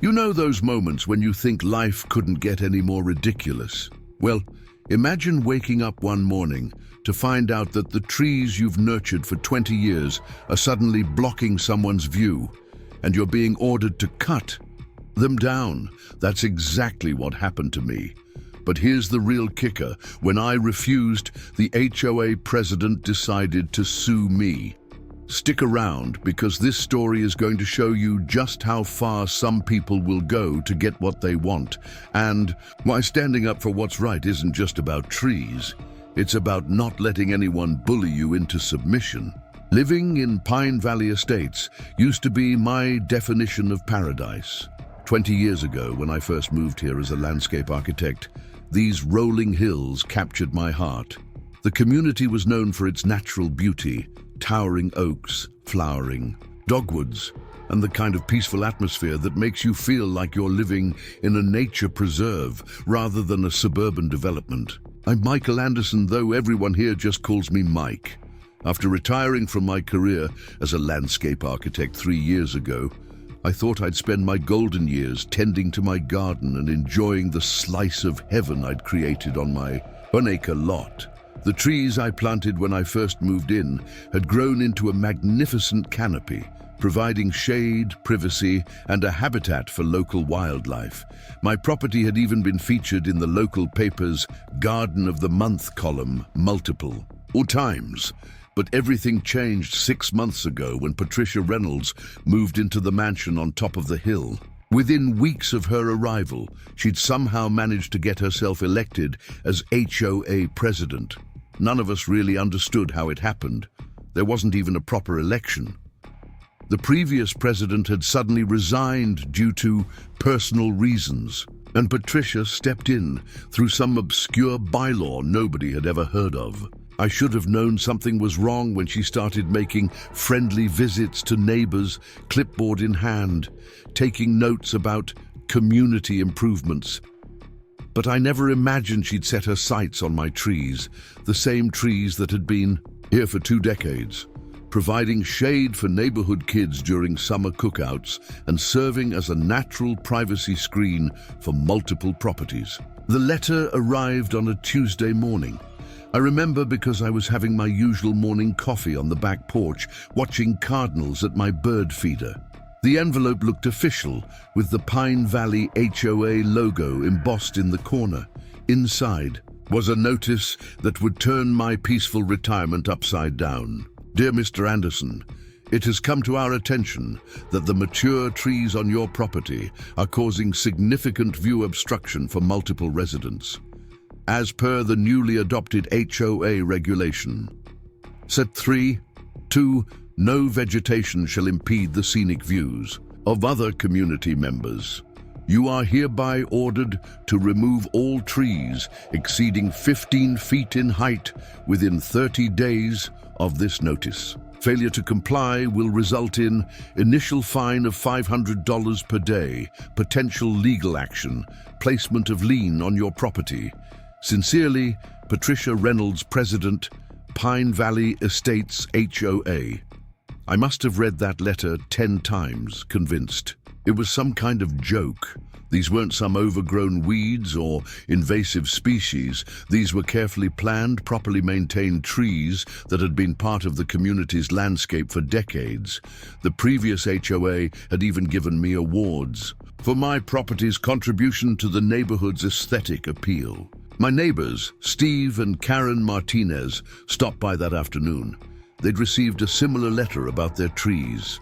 You know those moments when you think life couldn't get any more ridiculous? Well, imagine waking up one morning to find out that the trees you've nurtured for 20 years are suddenly blocking someone's view, and you're being ordered to cut them down. That's exactly what happened to me. But here's the real kicker. When I refused, the HOA president decided to sue me. Stick around, because this story is going to show you just how far some people will go to get what they want, and why standing up for what's right isn't just about trees. It's about not letting anyone bully you into submission. Living in Pine Valley Estates used to be my definition of paradise. 20 years ago, when I first moved here as a landscape architect, these rolling hills captured my heart. The community was known for its natural beauty, towering oaks, flowering dogwoods, and the kind of peaceful atmosphere that makes you feel like you're living in a nature preserve rather than a suburban development. I'm Michael Anderson, though everyone here just calls me Mike. After retiring from my career as a landscape architect 3 years ago, I thought I'd spend my golden years tending to my garden and enjoying the slice of heaven I'd created on my 1-acre lot. The trees I planted when I first moved in had grown into a magnificent canopy, providing shade, privacy, and a habitat for local wildlife. My property had even been featured in the local paper's Garden of the Month column multiple times. But everything changed 6 months ago when Patricia Reynolds moved into the mansion on top of the hill. Within weeks of her arrival, she'd somehow managed to get herself elected as HOA president. None of us really understood how it happened. There wasn't even a proper election. The previous president had suddenly resigned due to personal reasons, and Patricia stepped in through some obscure bylaw nobody had ever heard of. I should have known something was wrong when she started making friendly visits to neighbors, clipboard in hand, taking notes about community improvements. But I never imagined she'd set her sights on my trees, the same trees that had been here for 2 decades, providing shade for neighborhood kids during summer cookouts and serving as a natural privacy screen for multiple properties. The letter arrived on a Tuesday morning. I remember because I was having my usual morning coffee on the back porch, watching cardinals at my bird feeder. The envelope looked official, with the Pine Valley HOA logo embossed in the corner. Inside was a notice that would turn my peaceful retirement upside down. Dear Mr. Anderson, it has come to our attention that the mature trees on your property are causing significant view obstruction for multiple residents. As per the newly adopted HOA regulation, Set 3.2, no vegetation shall impede the scenic views of other community members. You are hereby ordered to remove all trees exceeding 15 feet in height within 30 days of this notice. Failure to comply will result in initial fine of $500 per day, potential legal action, placement of lien on your property. Sincerely, Patricia Reynolds, President, Pine Valley Estates HOA. I must have read that letter 10 times, convinced it was some kind of joke. These weren't some overgrown weeds or invasive species. These were carefully planned, properly maintained trees that had been part of the community's landscape for decades. The previous HOA had even given me awards for my property's contribution to the neighborhood's aesthetic appeal. My neighbors, Steve and Karen Martinez, stopped by that afternoon. They'd received a similar letter about their trees.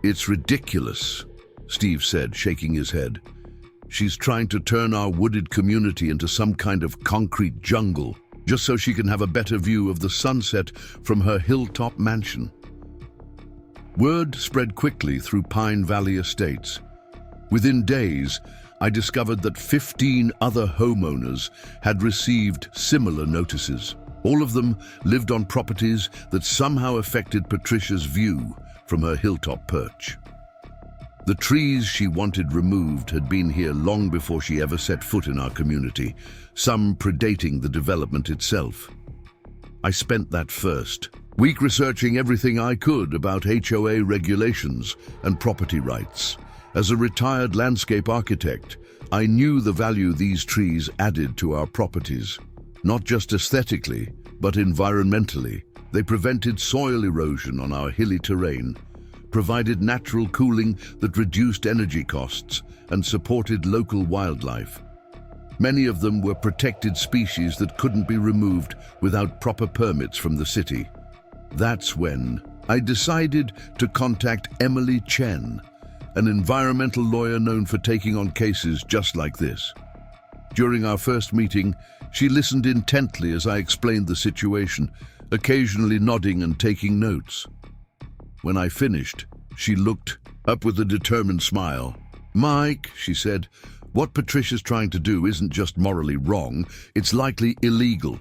It's ridiculous, Steve said, shaking his head. She's trying to turn our wooded community into some kind of concrete jungle, just so she can have a better view of the sunset from her hilltop mansion. Word spread quickly through Pine Valley Estates. Within days, I discovered that 15 other homeowners had received similar notices. All of them lived on properties that somehow affected Patricia's view from her hilltop perch. The trees she wanted removed had been here long before she ever set foot in our community, some predating the development itself. I spent that first week researching everything I could about HOA regulations and property rights. As a retired landscape architect, I knew the value these trees added to our properties. Not just aesthetically, but environmentally. They prevented soil erosion on our hilly terrain, provided natural cooling that reduced energy costs, and supported local wildlife. Many of them were protected species that couldn't be removed without proper permits from the city. That's when I decided to contact Emily Chen, an environmental lawyer known for taking on cases just like this. During our first meeting, she listened intently as I explained the situation, occasionally nodding and taking notes. When I finished, she looked up with a determined smile. "Mike," she said, "what Patricia's trying to do isn't just morally wrong, it's likely illegal.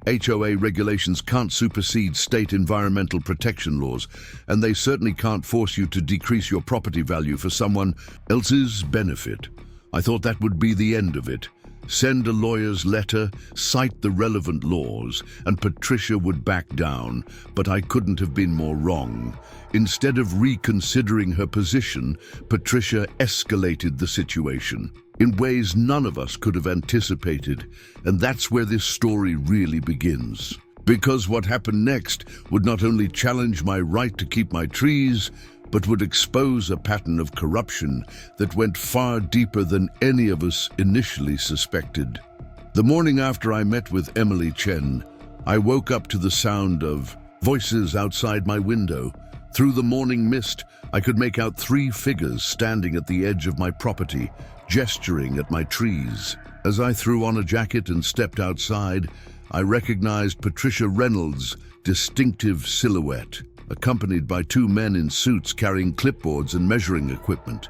HOA regulations can't supersede state environmental protection laws, and they certainly can't force you to decrease your property value for someone else's benefit. I thought that would be the end of it. Send a lawyer's letter, cite the relevant laws, and Patricia would back down, but I couldn't have been more wrong. Instead of reconsidering her position, Patricia escalated the situation in ways none of us could have anticipated, and that's where this story really begins. Because what happened next would not only challenge my right to keep my trees, but would expose a pattern of corruption that went far deeper than any of us initially suspected. The morning after I met with Emily Chen, I woke up to the sound of voices outside my window. Through the morning mist, I could make out 3 figures standing at the edge of my property, gesturing at my trees. As I threw on a jacket and stepped outside, I recognized Patricia Reynolds' distinctive silhouette, accompanied by 2 men in suits carrying clipboards and measuring equipment.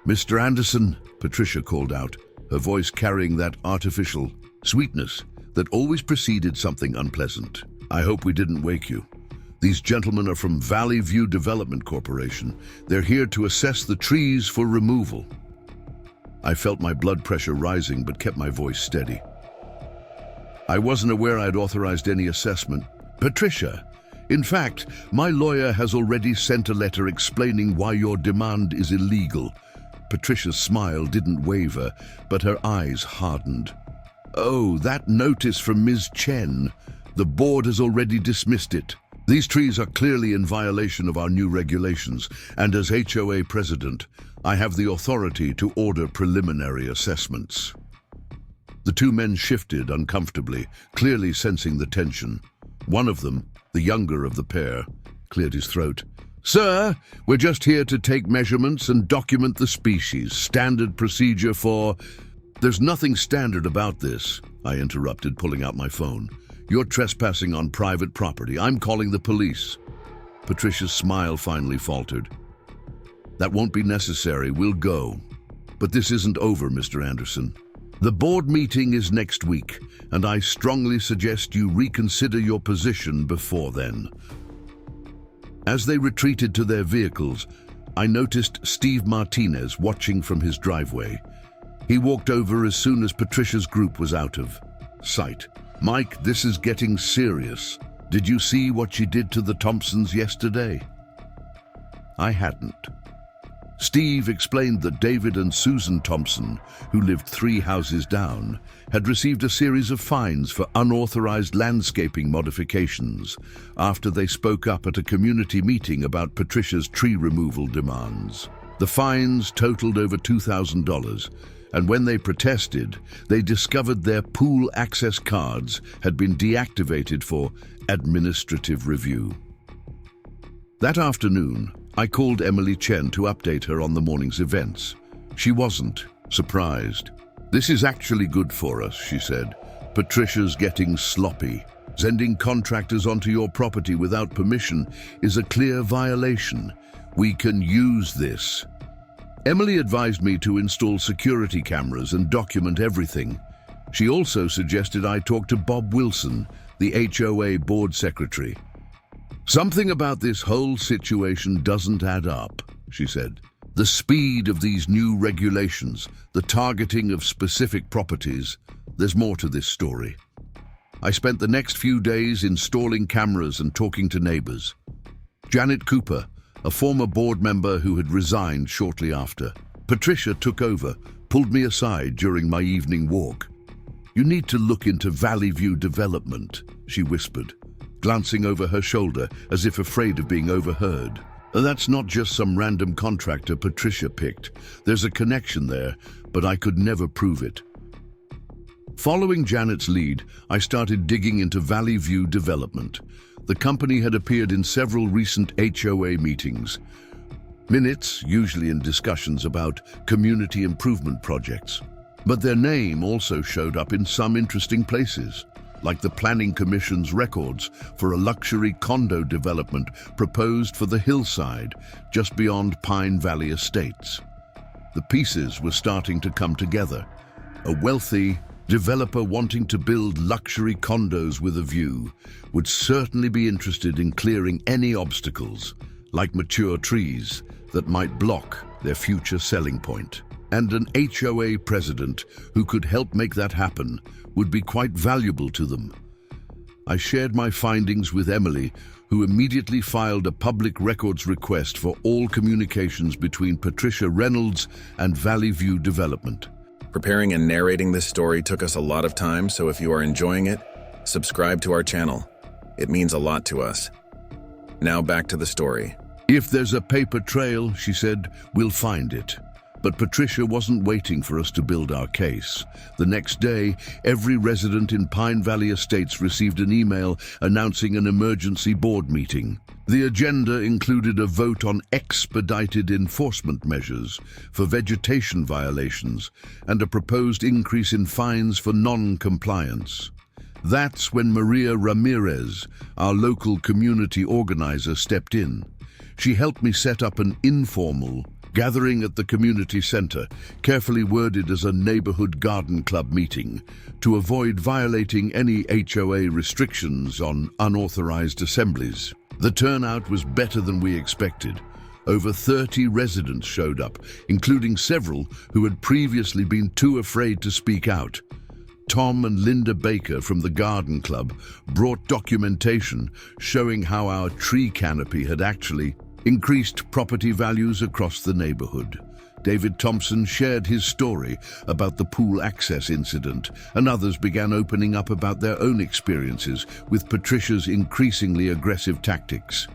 "Mr. Anderson," Patricia called out, her voice carrying that artificial sweetness that always preceded something unpleasant. "I hope we didn't wake you. These gentlemen are from Valley View Development Corporation. They're here to assess the trees for removal." I felt my blood pressure rising but kept my voice steady. "I wasn't aware I'd authorized any assessment. Patricia, in fact, my lawyer has already sent a letter explaining why your demand is illegal." Patricia's smile didn't waver, but her eyes hardened. "Oh, that notice from Ms. Chen. The board has already dismissed it. These trees are clearly in violation of our new regulations, and as HOA president, I have the authority to order preliminary assessments." The 2 men shifted uncomfortably, clearly sensing the tension. One of them, the younger of the pair, cleared his throat. "Sir, we're just here to take measurements and document the species. Standard procedure for—" "There's nothing standard about this," I interrupted, pulling out my phone. "You're trespassing on private property. I'm calling the police." Patricia's smile finally faltered. "That won't be necessary. We'll go. But this isn't over, Mr. Anderson. The board meeting is next week, and I strongly suggest you reconsider your position before then." As they retreated to their vehicles, I noticed Steve Martinez watching from his driveway. He walked over as soon as Patricia's group was out of sight. "Mike, this is getting serious. Did you see what she did to the Thompsons yesterday?" I hadn't. Steve explained that David and Susan Thompson, who lived 3 houses down, had received a series of fines for unauthorized landscaping modifications after they spoke up at a community meeting about Patricia's tree removal demands. The fines totaled over $2,000, and when they protested, they discovered their pool access cards had been deactivated for administrative review. That afternoon, I called Emily Chen to update her on the morning's events. She wasn't surprised. "This is actually good for us," she said. "Patricia's getting sloppy. Sending contractors onto your property without permission is a clear violation. We can use this." Emily advised me to install security cameras and document everything. She also suggested I talk to Bob Wilson, the HOA board secretary. "Something about this whole situation doesn't add up," she said. "The speed of these new regulations, the targeting of specific properties, there's more to this story." I spent the next few days installing cameras and talking to neighbors. Janet Cooper, a former board member who had resigned shortly after. Patricia took over, pulled me aside during my evening walk. "You need to look into Valley View Development," she whispered, glancing over her shoulder as if afraid of being overheard. "That's not just some random contractor Patricia picked. There's a connection there, but I could never prove it." Following Janet's lead, I started digging into Valley View Development. The company had appeared in several recent HOA meetings. Minutes, usually in discussions about community improvement projects. But their name also showed up in some interesting places, like the Planning Commission's records for a luxury condo development proposed for the hillside just beyond Pine Valley Estates. The pieces were starting to come together. A wealthy developer wanting to build luxury condos with a view would certainly be interested in clearing any obstacles, like mature trees, that might block their future selling point. And an HOA president who could help make that happen would be quite valuable to them. I shared my findings with Emily, who immediately filed a public records request for all communications between Patricia Reynolds and Valley View Development. Preparing and narrating this story took us a lot of time, so if you are enjoying it, subscribe to our channel. It means a lot to us. Now back to the story. "If there's a paper trail," she said, "we'll find it." But Patricia wasn't waiting for us to build our case. The next day, every resident in Pine Valley Estates received an email announcing an emergency board meeting. The agenda included a vote on expedited enforcement measures for vegetation violations and a proposed increase in fines for non-compliance. That's when Maria Ramirez, our local community organizer, stepped in. She helped me set up an informal gathering at the community center, carefully worded as a neighborhood garden club meeting, to avoid violating any HOA restrictions on unauthorized assemblies. The turnout was better than we expected. Over 30 residents showed up, including several who had previously been too afraid to speak out. Tom and Linda Baker from the garden club brought documentation showing how our tree canopy had actually increased property values across the neighborhood. David Thompson shared his story about the pool access incident, and others began opening up about their own experiences with Patricia's increasingly aggressive tactics.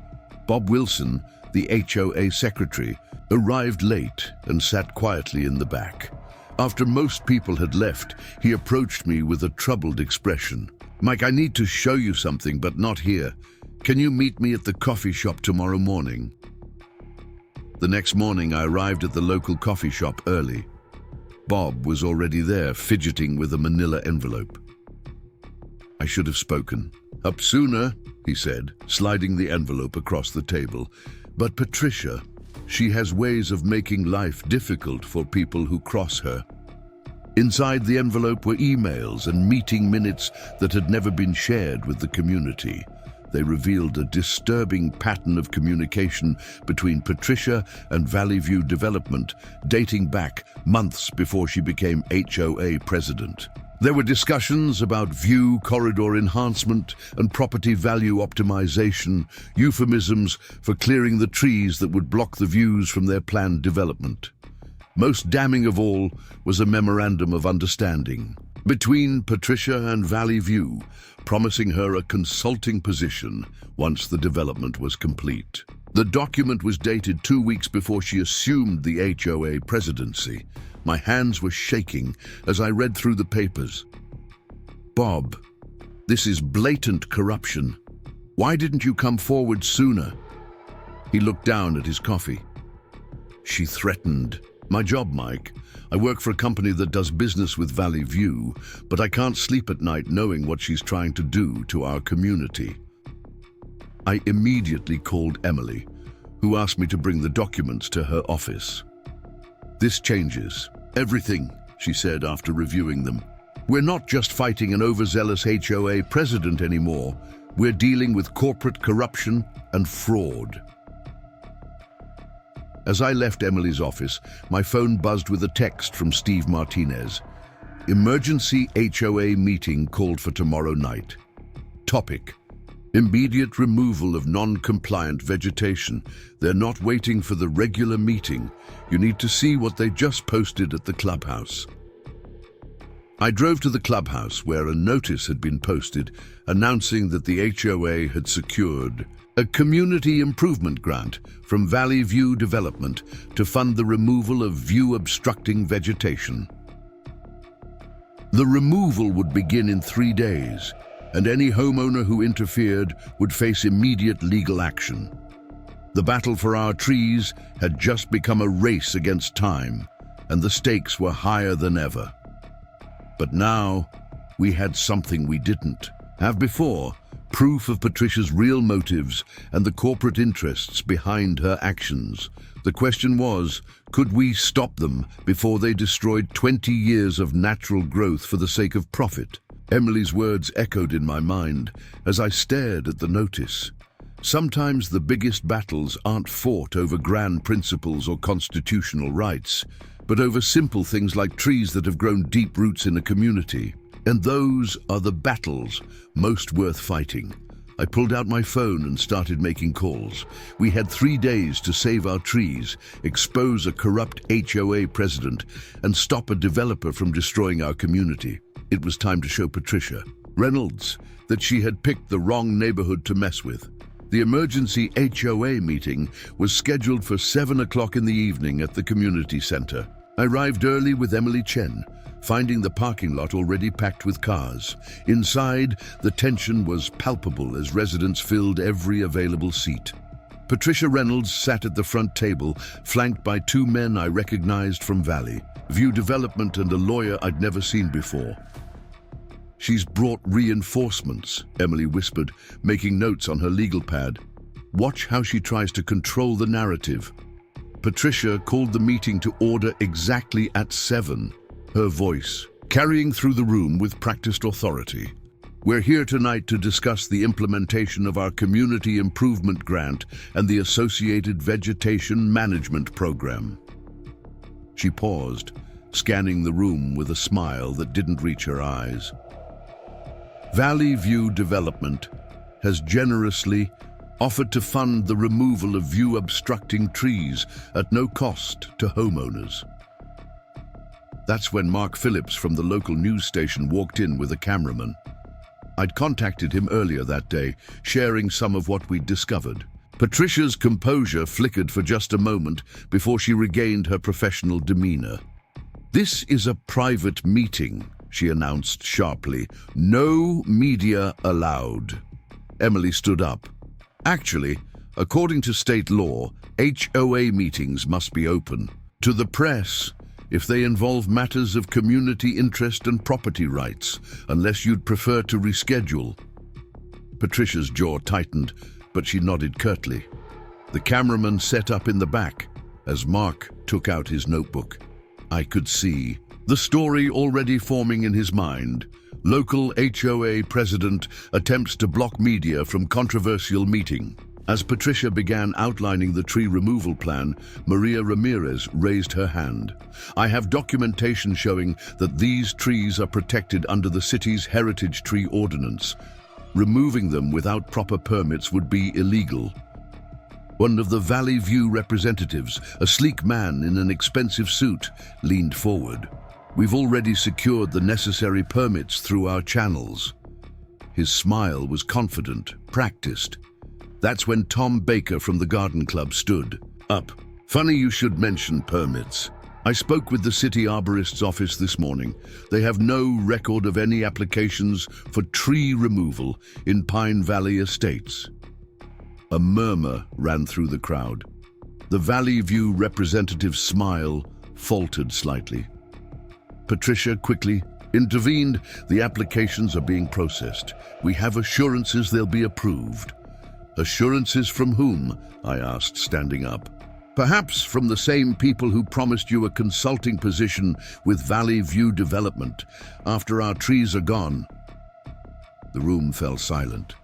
Bob Wilson, the HOA secretary, arrived late and sat quietly in the back. After most people had left, he approached me with a troubled expression. "Mike, I need to show you something, but not here. Can you meet me at the coffee shop tomorrow morning?" The next morning, I arrived at the local coffee shop early. Bob was already there, fidgeting with a manila envelope. I should have spoken. "Up sooner," he said, sliding the envelope across the table. "But Patricia, she has ways of making life difficult for people who cross her." Inside the envelope were emails and meeting minutes that had never been shared with the community. They revealed a disturbing pattern of communication between Patricia and Valley View Development, dating back months before she became HOA president. There were discussions about view corridor enhancement and property value optimization, euphemisms for clearing the trees that would block the views from their planned development. Most damning of all was a memorandum of understanding between Patricia and Valley View, promising her a consulting position once the development was complete. The document was dated 2 weeks before she assumed the HOA presidency. My hands were shaking as I read through the papers. "Bob, this is blatant corruption. Why didn't you come forward sooner?" He looked down at his coffee. "She threatened my job, Mike. I work for a company that does business with Valley View, but I can't sleep at night knowing what she's trying to do to our community." I immediately called Emily, who asked me to bring the documents to her office. "This changes everything," she said after reviewing them. "We're not just fighting an overzealous HOA president anymore. We're dealing with corporate corruption and fraud." As I left Emily's office, my phone buzzed with a text from Steve Martinez. "Emergency HOA meeting called for tomorrow night. Topic: Immediate removal of non-compliant vegetation. They're not waiting for the regular meeting. You need to see what they just posted at the clubhouse. I drove to the clubhouse where a notice had been posted announcing that the HOA had secured a community improvement grant from Valley View Development to fund the removal of view-obstructing vegetation. The removal would begin in 3 days, and any homeowner who interfered would face immediate legal action. The battle for our trees had just become a race against time, and the stakes were higher than ever. But now, we had something we didn't have before: proof of Patricia's real motives and the corporate interests behind her actions. The question was, could we stop them before they destroyed 20 years of natural growth for the sake of profit? Emily's words echoed in my mind as I stared at the notice. Sometimes the biggest battles aren't fought over grand principles or constitutional rights, but over simple things like trees that have grown deep roots in a community. And those are the battles most worth fighting. I pulled out my phone and started making calls. We had 3 days to save our trees, expose a corrupt HOA president, and stop a developer from destroying our community. It was time to show Patricia Reynolds that she had picked the wrong neighborhood to mess with. The emergency HOA meeting was scheduled for 7 o'clock in the evening at the community center. I arrived early with Emily Chen, finding the parking lot already packed with cars. Inside, the tension was palpable as residents filled every available seat. Patricia Reynolds sat at the front table, flanked by 2 men I recognized from Valley View Development and a lawyer I'd never seen before. "She's brought reinforcements," Emily whispered, making notes on her legal pad. "Watch how she tries to control the narrative." Patricia called the meeting to order exactly at 7, her voice carrying through the room with practiced authority. "We're here tonight to discuss the implementation of our community improvement grant and the associated vegetation management program." She paused, scanning the room with a smile that didn't reach her eyes. Valley View Development has generously offered to fund the removal of view-obstructing trees at no cost to homeowners. That's when Mark Phillips from the local news station walked in with a cameraman. I'd contacted him earlier that day, sharing some of what we'd discovered. Patricia's composure flickered for just a moment before she regained her professional demeanor. "This is a private meeting," she announced sharply. "No media allowed." Emily stood up. "Actually, according to state law, HOA meetings must be open to the press if they involve matters of community interest and property rights, unless you'd prefer to reschedule." Patricia's jaw tightened, but she nodded curtly. The cameraman set up in the back as Mark took out his notebook. I could see the story already forming in his mind. Local HOA president attempts to block media from controversial meeting. As Patricia began outlining the tree removal plan, Maria Ramirez raised her hand. "I have documentation showing that these trees are protected under the city's heritage tree ordinance. Removing them without proper permits would be illegal." One of the Valley View representatives, a sleek man in an expensive suit, leaned forward. "We've already secured the necessary permits through our channels." His smile was confident, practiced. That's when Tom Baker from the garden club stood up. "Funny you should mention permits. I spoke with the city arborist's office this morning. They have no record of any applications for tree removal in Pine Valley Estates." A murmur ran through the crowd. The Valley View representative's smile faltered slightly. Patricia quickly intervened. "The applications are being processed. We have assurances they'll be approved." "Assurances from whom?" I asked, standing up. "Perhaps from the same people who promised you a consulting position with Valley View Development after our trees are gone." The room fell silent.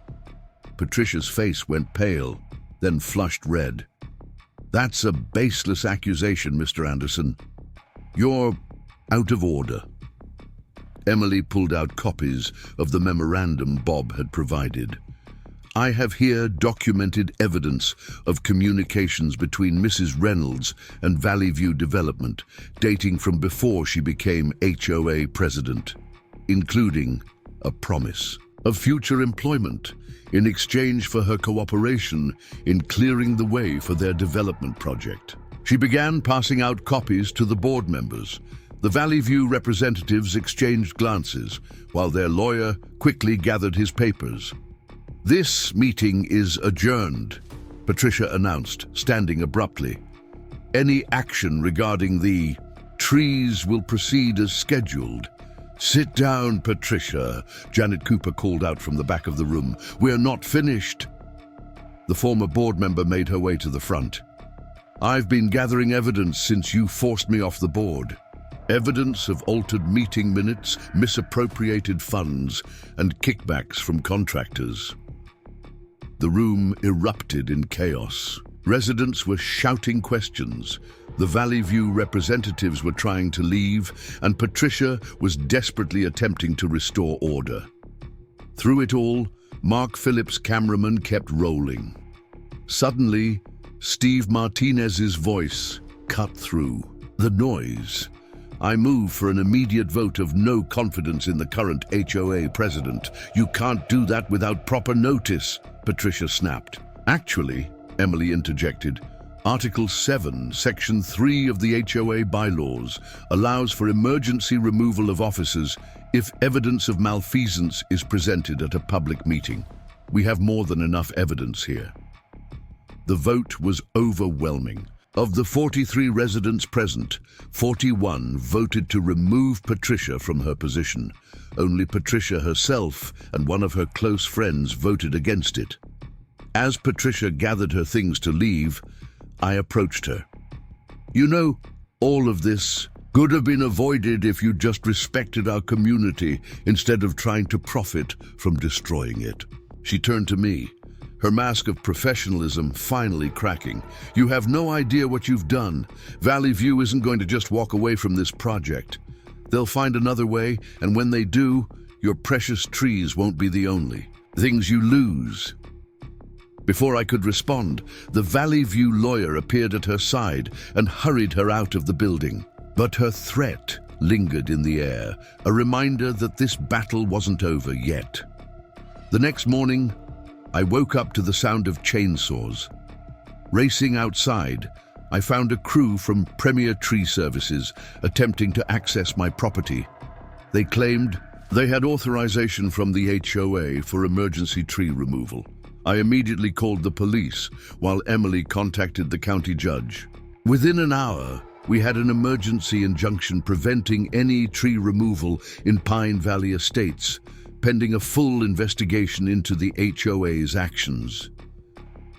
Patricia's face went pale, then flushed red. "That's a baseless accusation, Mr. Anderson. You're out of order." Emily pulled out copies of the memorandum Bob had provided. I have here documented evidence of communications between Mrs. Reynolds and Valley View Development, dating from before she became HOA president, including a promise of future employment in exchange for her cooperation in clearing the way for their development project. She began passing out copies to the board members. The Valley View representatives exchanged glances, while their lawyer quickly gathered his papers. "This meeting is adjourned," Patricia announced, standing abruptly. "Any action regarding the trees will proceed as scheduled." "Sit down, Patricia," Janet Cooper called out from the back of the room. "We're not finished." The former board member made her way to the front. "I've been gathering evidence since you forced me off the board. Evidence of altered meeting minutes, misappropriated funds, and kickbacks from contractors." The room erupted in chaos. Residents were shouting questions. The Valley View representatives were trying to leave, and Patricia was desperately attempting to restore order. Through it all, Mark Phillips' cameraman kept rolling. Suddenly, Steve Martinez's voice cut through the noise. "I move for an immediate vote of no confidence in the current HOA president. You can't do that without proper notice," Patricia snapped. "Actually," Emily interjected, Article 7, Section 3 of the HOA bylaws allows for emergency removal of officers if evidence of malfeasance is presented at a public meeting. We have more than enough evidence here." The vote was overwhelming. Of the 43 residents present, 41 voted to remove Patricia from her position. Only Patricia herself and one of her close friends voted against it. As Patricia gathered her things to leave, I approached her. "You know, all of this could have been avoided if you just respected our community instead of trying to profit from destroying it." She turned to me, her mask of professionalism finally cracking. "You have no idea what you've done. Valley View isn't going to just walk away from this project. They'll find another way, and when they do, your precious trees won't be the only things you lose." Before I could respond, the Valley View lawyer appeared at her side and hurried her out of the building. But her threat lingered in the air, a reminder that this battle wasn't over yet. The next morning, I woke up to the sound of chainsaws. Racing outside, I found a crew from Premier Tree Services attempting to access my property. They claimed they had authorization from the HOA for emergency tree removal. I immediately called the police, while Emily contacted the county judge. Within an hour, we had an emergency injunction preventing any tree removal in Pine Valley Estates, pending a full investigation into the HOA's actions.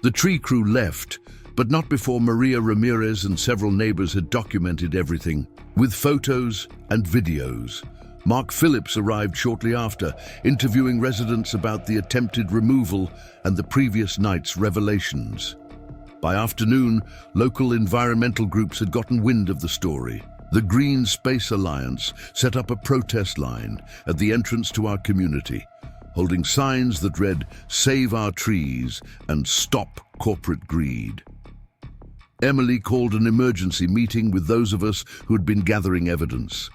The tree crew left, but not before Maria Ramirez and several neighbors had documented everything, with photos and videos. Mark Phillips arrived shortly after, interviewing residents about the attempted removal and the previous night's revelations. By afternoon, local environmental groups had gotten wind of the story. The Green Space Alliance set up a protest line at the entrance to our community, holding signs that read, "Save our trees" and "Stop corporate greed." Emily called an emergency meeting with those of us who had been gathering evidence.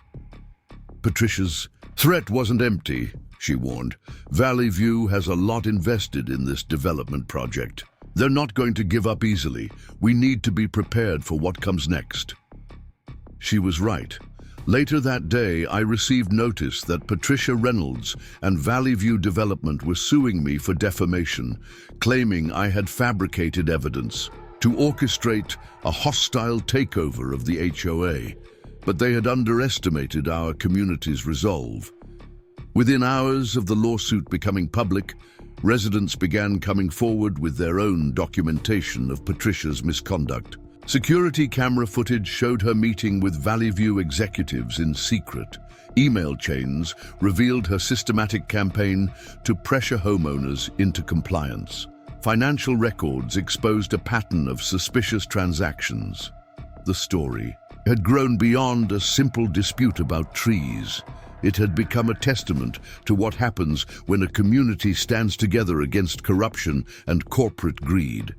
Patricia's threat wasn't empty, she warned. "Valley View has a lot invested in this development project. They're not going to give up easily. We need to be prepared for what comes next." She was right. Later that day, I received notice that Patricia Reynolds and Valley View Development were suing me for defamation, claiming I had fabricated evidence to orchestrate a hostile takeover of the HOA. But they had underestimated our community's resolve. Within hours of the lawsuit becoming public, residents began coming forward with their own documentation of Patricia's misconduct. Security camera footage showed her meeting with Valley View executives in secret. Email chains revealed her systematic campaign to pressure homeowners into compliance. Financial records exposed a pattern of suspicious transactions. The story had grown beyond a simple dispute about trees. It had become a testament to what happens when a community stands together against corruption and corporate greed.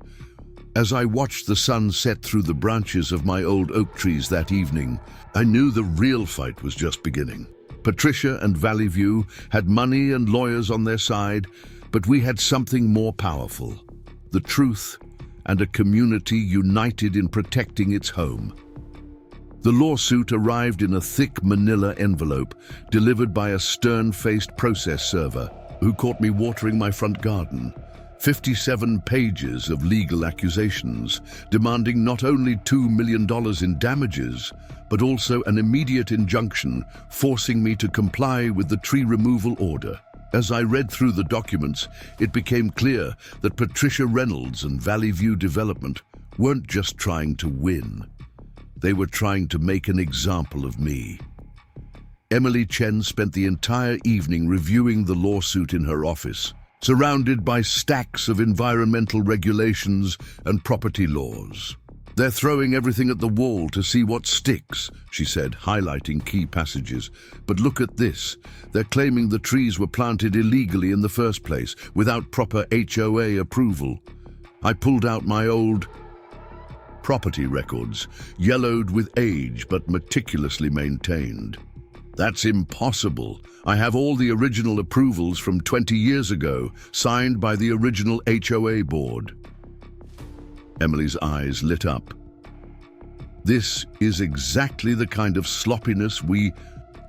As I watched the sun set through the branches of my old oak trees that evening, I knew the real fight was just beginning. Patricia and Valley View had money and lawyers on their side, but we had something more powerful: the truth and a community united in protecting its home. The lawsuit arrived in a thick manila envelope delivered by a stern-faced process server who caught me watering my front garden. 57 pages of legal accusations demanding not only $2 million in damages, but also an immediate injunction forcing me to comply with the tree removal order. As I read through the documents, it became clear that Patricia Reynolds and Valley View Development weren't just trying to win. They were trying to make an example of me. Emily Chen spent the entire evening reviewing the lawsuit in her office, surrounded by stacks of environmental regulations and property laws. "They're throwing everything at the wall to see what sticks," she said, highlighting key passages. "But look at this. They're claiming the trees were planted illegally in the first place, without proper HOA approval." I pulled out my old property records, yellowed with age but meticulously maintained. "That's impossible. I have all the original approvals from 20 years ago, signed by the original HOA board." Emily's eyes lit up. "This is exactly the kind of sloppiness we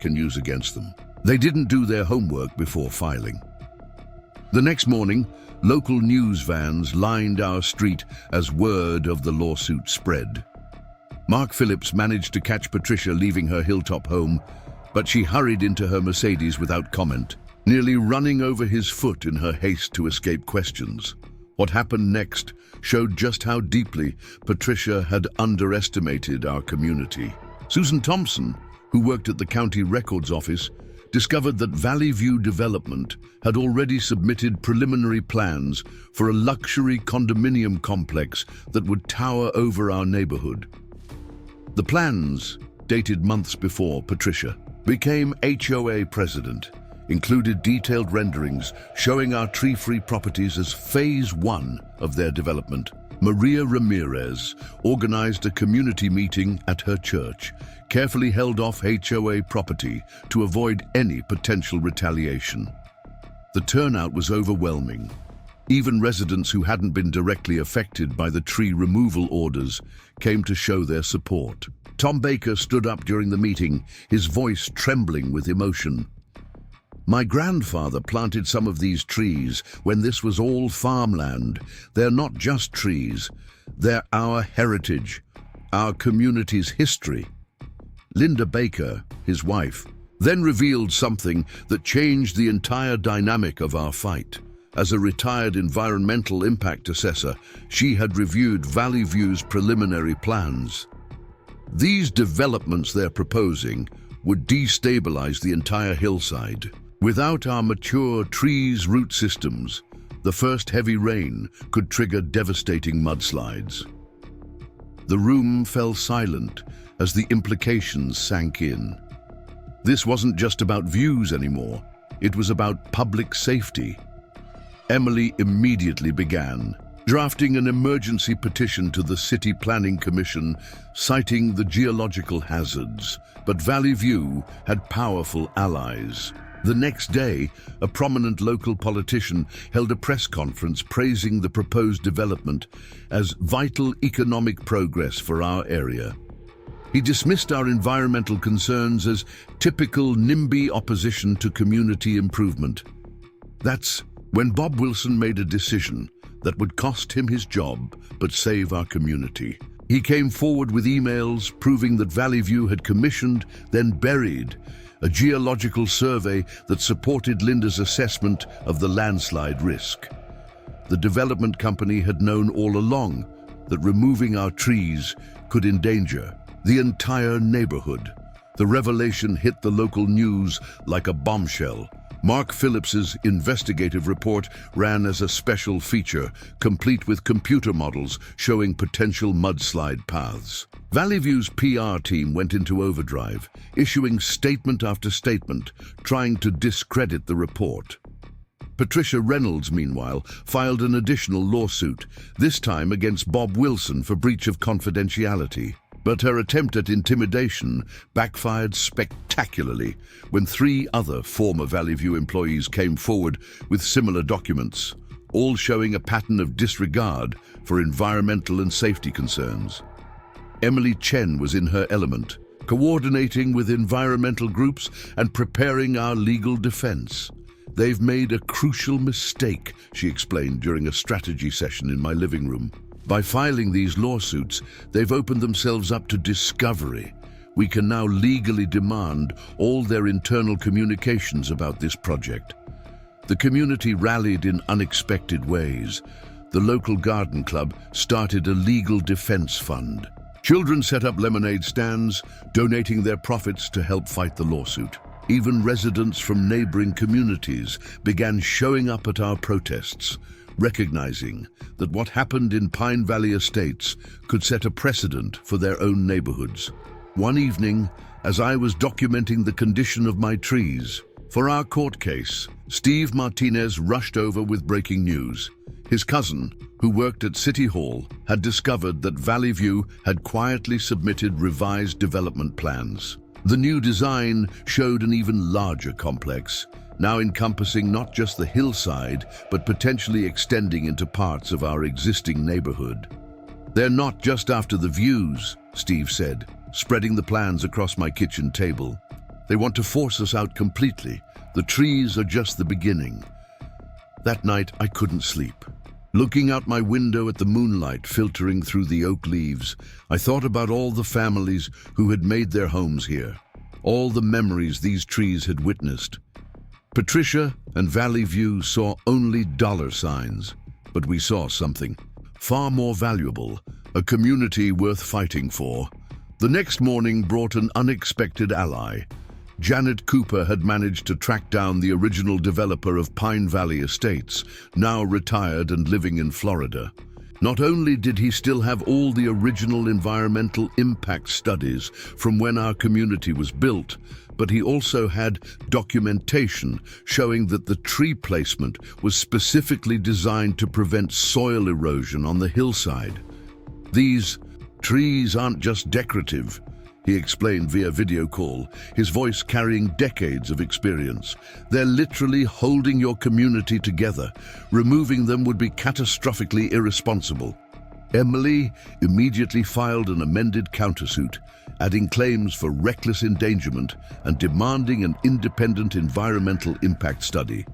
can use against them. They didn't do their homework before filing." The next morning, local news vans lined our street as word of the lawsuit spread. Mark Phillips managed to catch Patricia leaving her hilltop home, but she hurried into her Mercedes without comment, nearly running over his foot in her haste to escape questions. What happened next showed just how deeply Patricia had underestimated our community. Susan Thompson, who worked at the county records office, discovered that Valley View Development had already submitted preliminary plans for a luxury condominium complex that would tower over our neighborhood. The plans, dated months before Patricia became HOA president, included detailed renderings showing our tree-free properties as phase 1 of their development. Maria Ramirez organized a community meeting at her church, carefully held off HOA property to avoid any potential retaliation. The turnout was overwhelming. Even residents who hadn't been directly affected by the tree removal orders came to show their support. Tom Baker stood up during the meeting, his voice trembling with emotion. "My grandfather planted some of these trees when this was all farmland. They're not just trees, they're our heritage, our community's history." Linda Baker, his wife, then revealed something that changed the entire dynamic of our fight. As a retired environmental impact assessor, she had reviewed Valley View's preliminary plans. These developments they're proposing would destabilize the entire hillside. Without our mature trees' root systems, the first heavy rain could trigger devastating mudslides. The room fell silent as the implications sank in. This wasn't just about views anymore, it was about public safety. Emily immediately began, drafting an emergency petition to the City Planning Commission citing the geological hazards, but Valley View had powerful allies. The next day, a prominent local politician held a press conference praising the proposed development as vital economic progress for our area. He dismissed our environmental concerns as typical NIMBY opposition to community improvement. That's when Bob Wilson made a decision that would cost him his job but save our community. He came forward with emails proving that Valley View had commissioned, then buried, a geological survey that supported Linda's assessment of the landslide risk. The development company had known all along that removing our trees could endanger the entire neighborhood. The revelation hit the local news like a bombshell. Mark Phillips's investigative report ran as a special feature, complete with computer models showing potential mudslide paths. Valley View's PR team went into overdrive, issuing statement after statement, trying to discredit the report. Patricia Reynolds, meanwhile, filed an additional lawsuit, this time against Bob Wilson for breach of confidentiality. But her attempt at intimidation backfired spectacularly when 3 other former Valley View employees came forward with similar documents, all showing a pattern of disregard for environmental and safety concerns. Emily Chen was in her element, coordinating with environmental groups and preparing our legal defense. "They've made a crucial mistake," she explained during a strategy session in my living room. "By filing these lawsuits, they've opened themselves up to discovery. We can now legally demand all their internal communications about this project." The community rallied in unexpected ways. The local garden club started a legal defense fund. Children set up lemonade stands, donating their profits to help fight the lawsuit. Even residents from neighboring communities began showing up at our protests, recognizing that what happened in Pine Valley Estates could set a precedent for their own neighborhoods. One evening, as I was documenting the condition of my trees for our court case, Steve Martinez rushed over with breaking news. His cousin, who worked at City Hall, had discovered that Valley View had quietly submitted revised development plans. The new design showed an even larger complex, now encompassing not just the hillside, but potentially extending into parts of our existing neighborhood. "They're not just after the views," Steve said, spreading the plans across my kitchen table. "They want to force us out completely. The trees are just the beginning." That night, I couldn't sleep. Looking out my window at the moonlight filtering through the oak leaves, I thought about all the families who had made their homes here, all the memories these trees had witnessed. Patricia and Valley View saw only dollar signs, but we saw something far more valuable, a community worth fighting for. The next morning brought an unexpected ally. Janet Cooper had managed to track down the original developer of Pine Valley Estates, now retired and living in Florida. Not only did he still have all the original environmental impact studies from when our community was built, but he also had documentation showing that the tree placement was specifically designed to prevent soil erosion on the hillside. "These trees aren't just decorative," he explained via video call, his voice carrying decades of experience. "They're literally holding your community together. Removing them would be catastrophically irresponsible." Emily immediately filed an amended countersuit, adding claims for reckless endangerment and demanding an independent environmental impact study.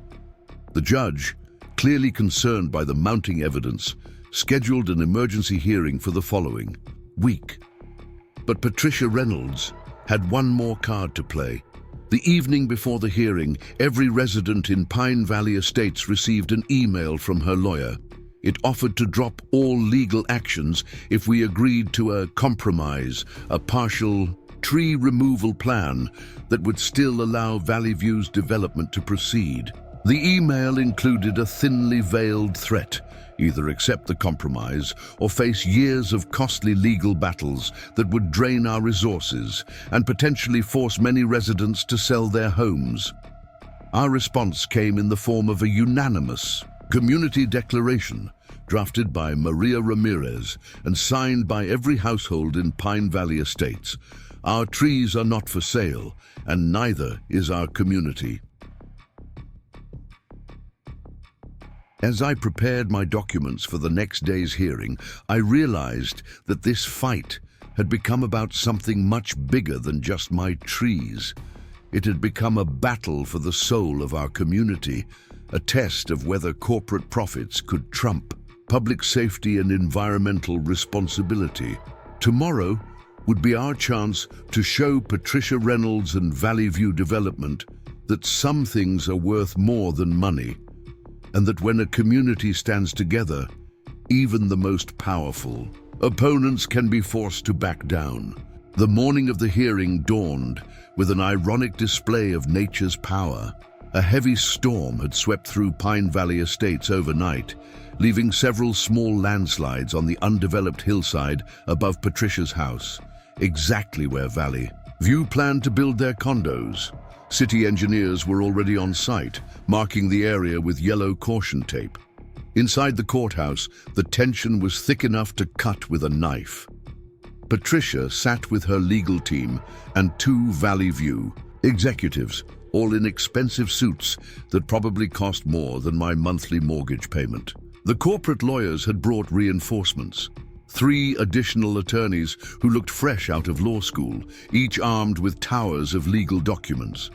The judge, clearly concerned by the mounting evidence, scheduled an emergency hearing for the following week. But Patricia Reynolds had one more card to play. The evening before the hearing, every resident in Pine Valley Estates received an email from her lawyer. It offered to drop all legal actions if we agreed to a compromise, a partial tree removal plan that would still allow Valley View's development to proceed. The email included a thinly veiled threat: either accept the compromise or face years of costly legal battles that would drain our resources and potentially force many residents to sell their homes. Our response came in the form of a unanimous community declaration drafted by Maria Ramirez and signed by every household in Pine Valley Estates. Our trees are not for sale, and neither is our community. As I prepared my documents for the next day's hearing, I realized that this fight had become about something much bigger than just my trees. It had become a battle for the soul of our community, a test of whether corporate profits could trump public safety and environmental responsibility. Tomorrow would be our chance to show Patricia Reynolds and Valley View Development that some things are worth more than money, and that when a community stands together, even the most powerful opponents can be forced to back down. The morning of the hearing dawned with an ironic display of nature's power. A heavy storm had swept through Pine Valley Estates overnight, leaving several small landslides on the undeveloped hillside above Patricia's house, exactly where Valley View planned to build their condos. City engineers were already on site, marking the area with yellow caution tape. Inside the courthouse, the tension was thick enough to cut with a knife. Patricia sat with her legal team and two Valley View executives, all in expensive suits that probably cost more than my monthly mortgage payment. The corporate lawyers had brought reinforcements. 3 additional attorneys who looked fresh out of law school, each armed with towers of legal documents.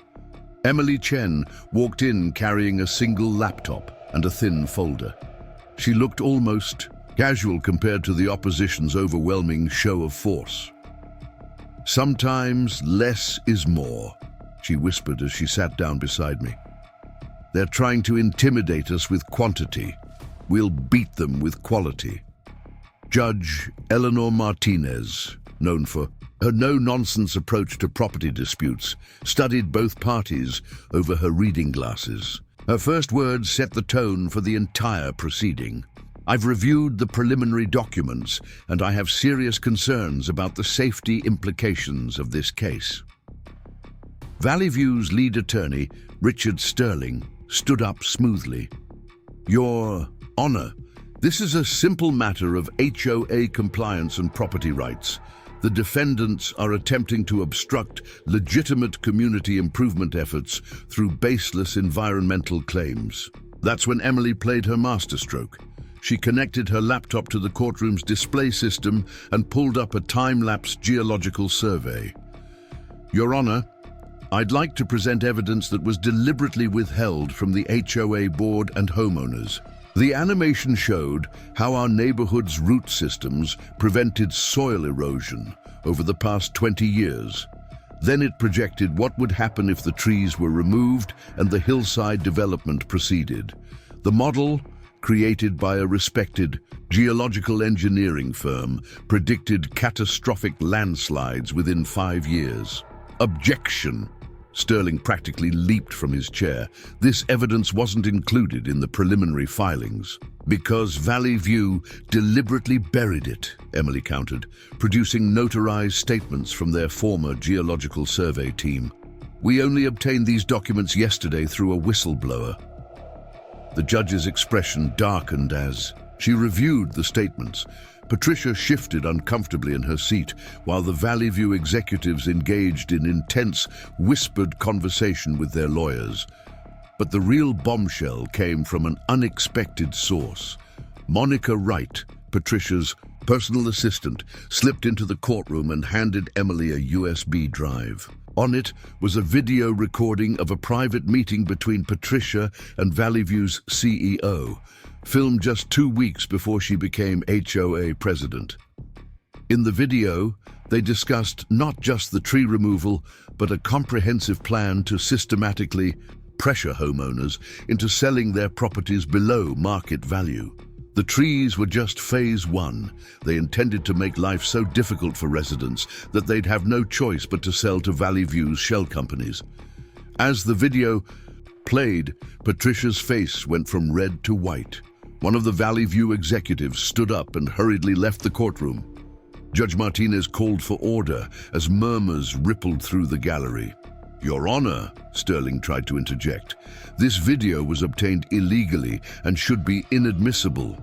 Emily Chen walked in carrying a single laptop and a thin folder. She looked almost casual compared to the opposition's overwhelming show of force. "Sometimes less is more," she whispered as she sat down beside me. "They're trying to intimidate us with quantity. We'll beat them with quality." Judge Eleanor Martinez, known for her no-nonsense approach to property disputes, studied both parties over her reading glasses. Her first words set the tone for the entire proceeding. "I've reviewed the preliminary documents, and I have serious concerns about the safety implications of this case." Valley View's lead attorney, Richard Sterling, stood up smoothly. "Your Honor, this is a simple matter of HOA compliance and property rights. The defendants are attempting to obstruct legitimate community improvement efforts through baseless environmental claims." That's when Emily played her masterstroke. She connected her laptop to the courtroom's display system and pulled up a time-lapse geological survey. "Your Honor, I'd like to present evidence that was deliberately withheld from the HOA board and homeowners. The animation showed how our neighborhood's root systems prevented soil erosion over the past 20 years. Then it projected what would happen if the trees were removed and the hillside development proceeded. The model, created by a respected geological engineering firm, predicted catastrophic landslides within 5 years. Objection! Sterling practically leaped from his chair. This evidence wasn't included in the preliminary filings. "Because Valley View deliberately buried it," Emily countered, producing notarized statements from their former geological survey team. "We only obtained these documents yesterday through a whistleblower." The judge's expression darkened as she reviewed the statements. Patricia shifted uncomfortably in her seat while the Valley View executives engaged in intense, whispered conversation with their lawyers. But the real bombshell came from an unexpected source. Monica Wright, Patricia's personal assistant, slipped into the courtroom and handed Emily a USB drive. On it was a video recording of a private meeting between Patricia and Valley View's CEO, filmed just 2 weeks before she became HOA president. In the video, they discussed not just the tree removal, but a comprehensive plan to systematically pressure homeowners into selling their properties below market value. The trees were just phase 1. They intended to make life so difficult for residents that they'd have no choice but to sell to Valley View's shell companies. As the video played, Patricia's face went from red to white. One of the Valley View executives stood up and hurriedly left the courtroom. Judge Martinez called for order as murmurs rippled through the gallery. "Your Honor," Sterling tried to interject, "this video was obtained illegally and should be inadmissible."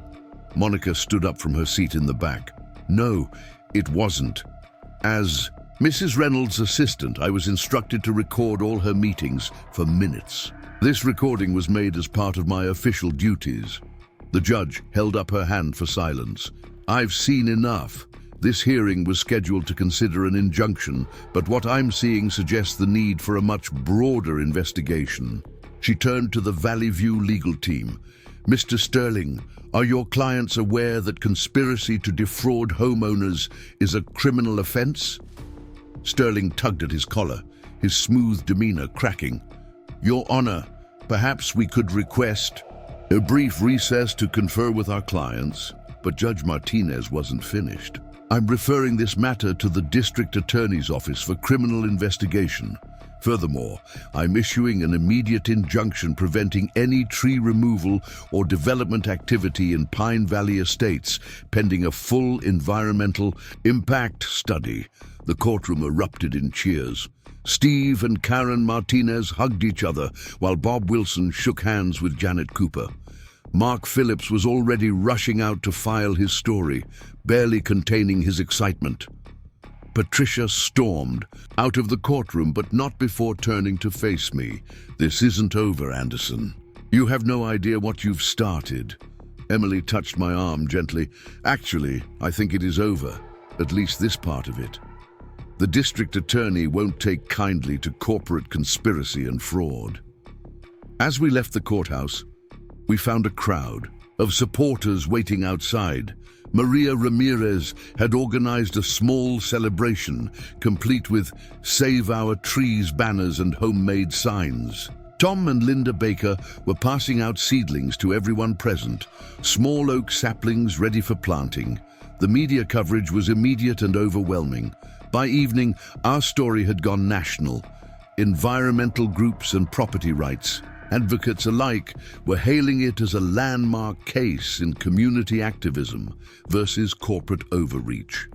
Monica stood up from her seat in the back. "No, it wasn't. As Mrs. Reynolds' assistant, I was instructed to record all her meetings for minutes. This recording was made as part of my official duties." The judge held up her hand for silence. "I've seen enough. This hearing was scheduled to consider an injunction, but what I'm seeing suggests the need for a much broader investigation." She turned to the Valley View legal team. "Mr. Sterling, are your clients aware that conspiracy to defraud homeowners is a criminal offense?" Sterling tugged at his collar, his smooth demeanor cracking. "Your Honor, perhaps we could request a brief recess to confer with our clients." But Judge Martinez wasn't finished. "I'm referring this matter to the District Attorney's Office for criminal investigation. Furthermore, I'm issuing an immediate injunction preventing any tree removal or development activity in Pine Valley Estates pending a full environmental impact study. The courtroom erupted in cheers. Steve and Karen Martinez hugged each other while Bob Wilson shook hands with Janet Cooper. Mark Phillips was already rushing out to file his story, barely containing his excitement. Patricia stormed out of the courtroom, but not before turning to face me. "This isn't over, Anderson. You have no idea what you've started." Emily touched my arm gently. "Actually, I think it is over, at least this part of it. The district attorney won't take kindly to corporate conspiracy and fraud." As we left the courthouse, we found a crowd of supporters waiting outside. Maria Ramirez had organized a small celebration, complete with "Save Our Trees" banners and homemade signs. Tom and Linda Baker were passing out seedlings to everyone present, small oak saplings ready for planting. The media coverage was immediate and overwhelming. By evening, our story had gone national. Environmental groups and property rights advocates alike were hailing it as a landmark case in community activism versus corporate overreach.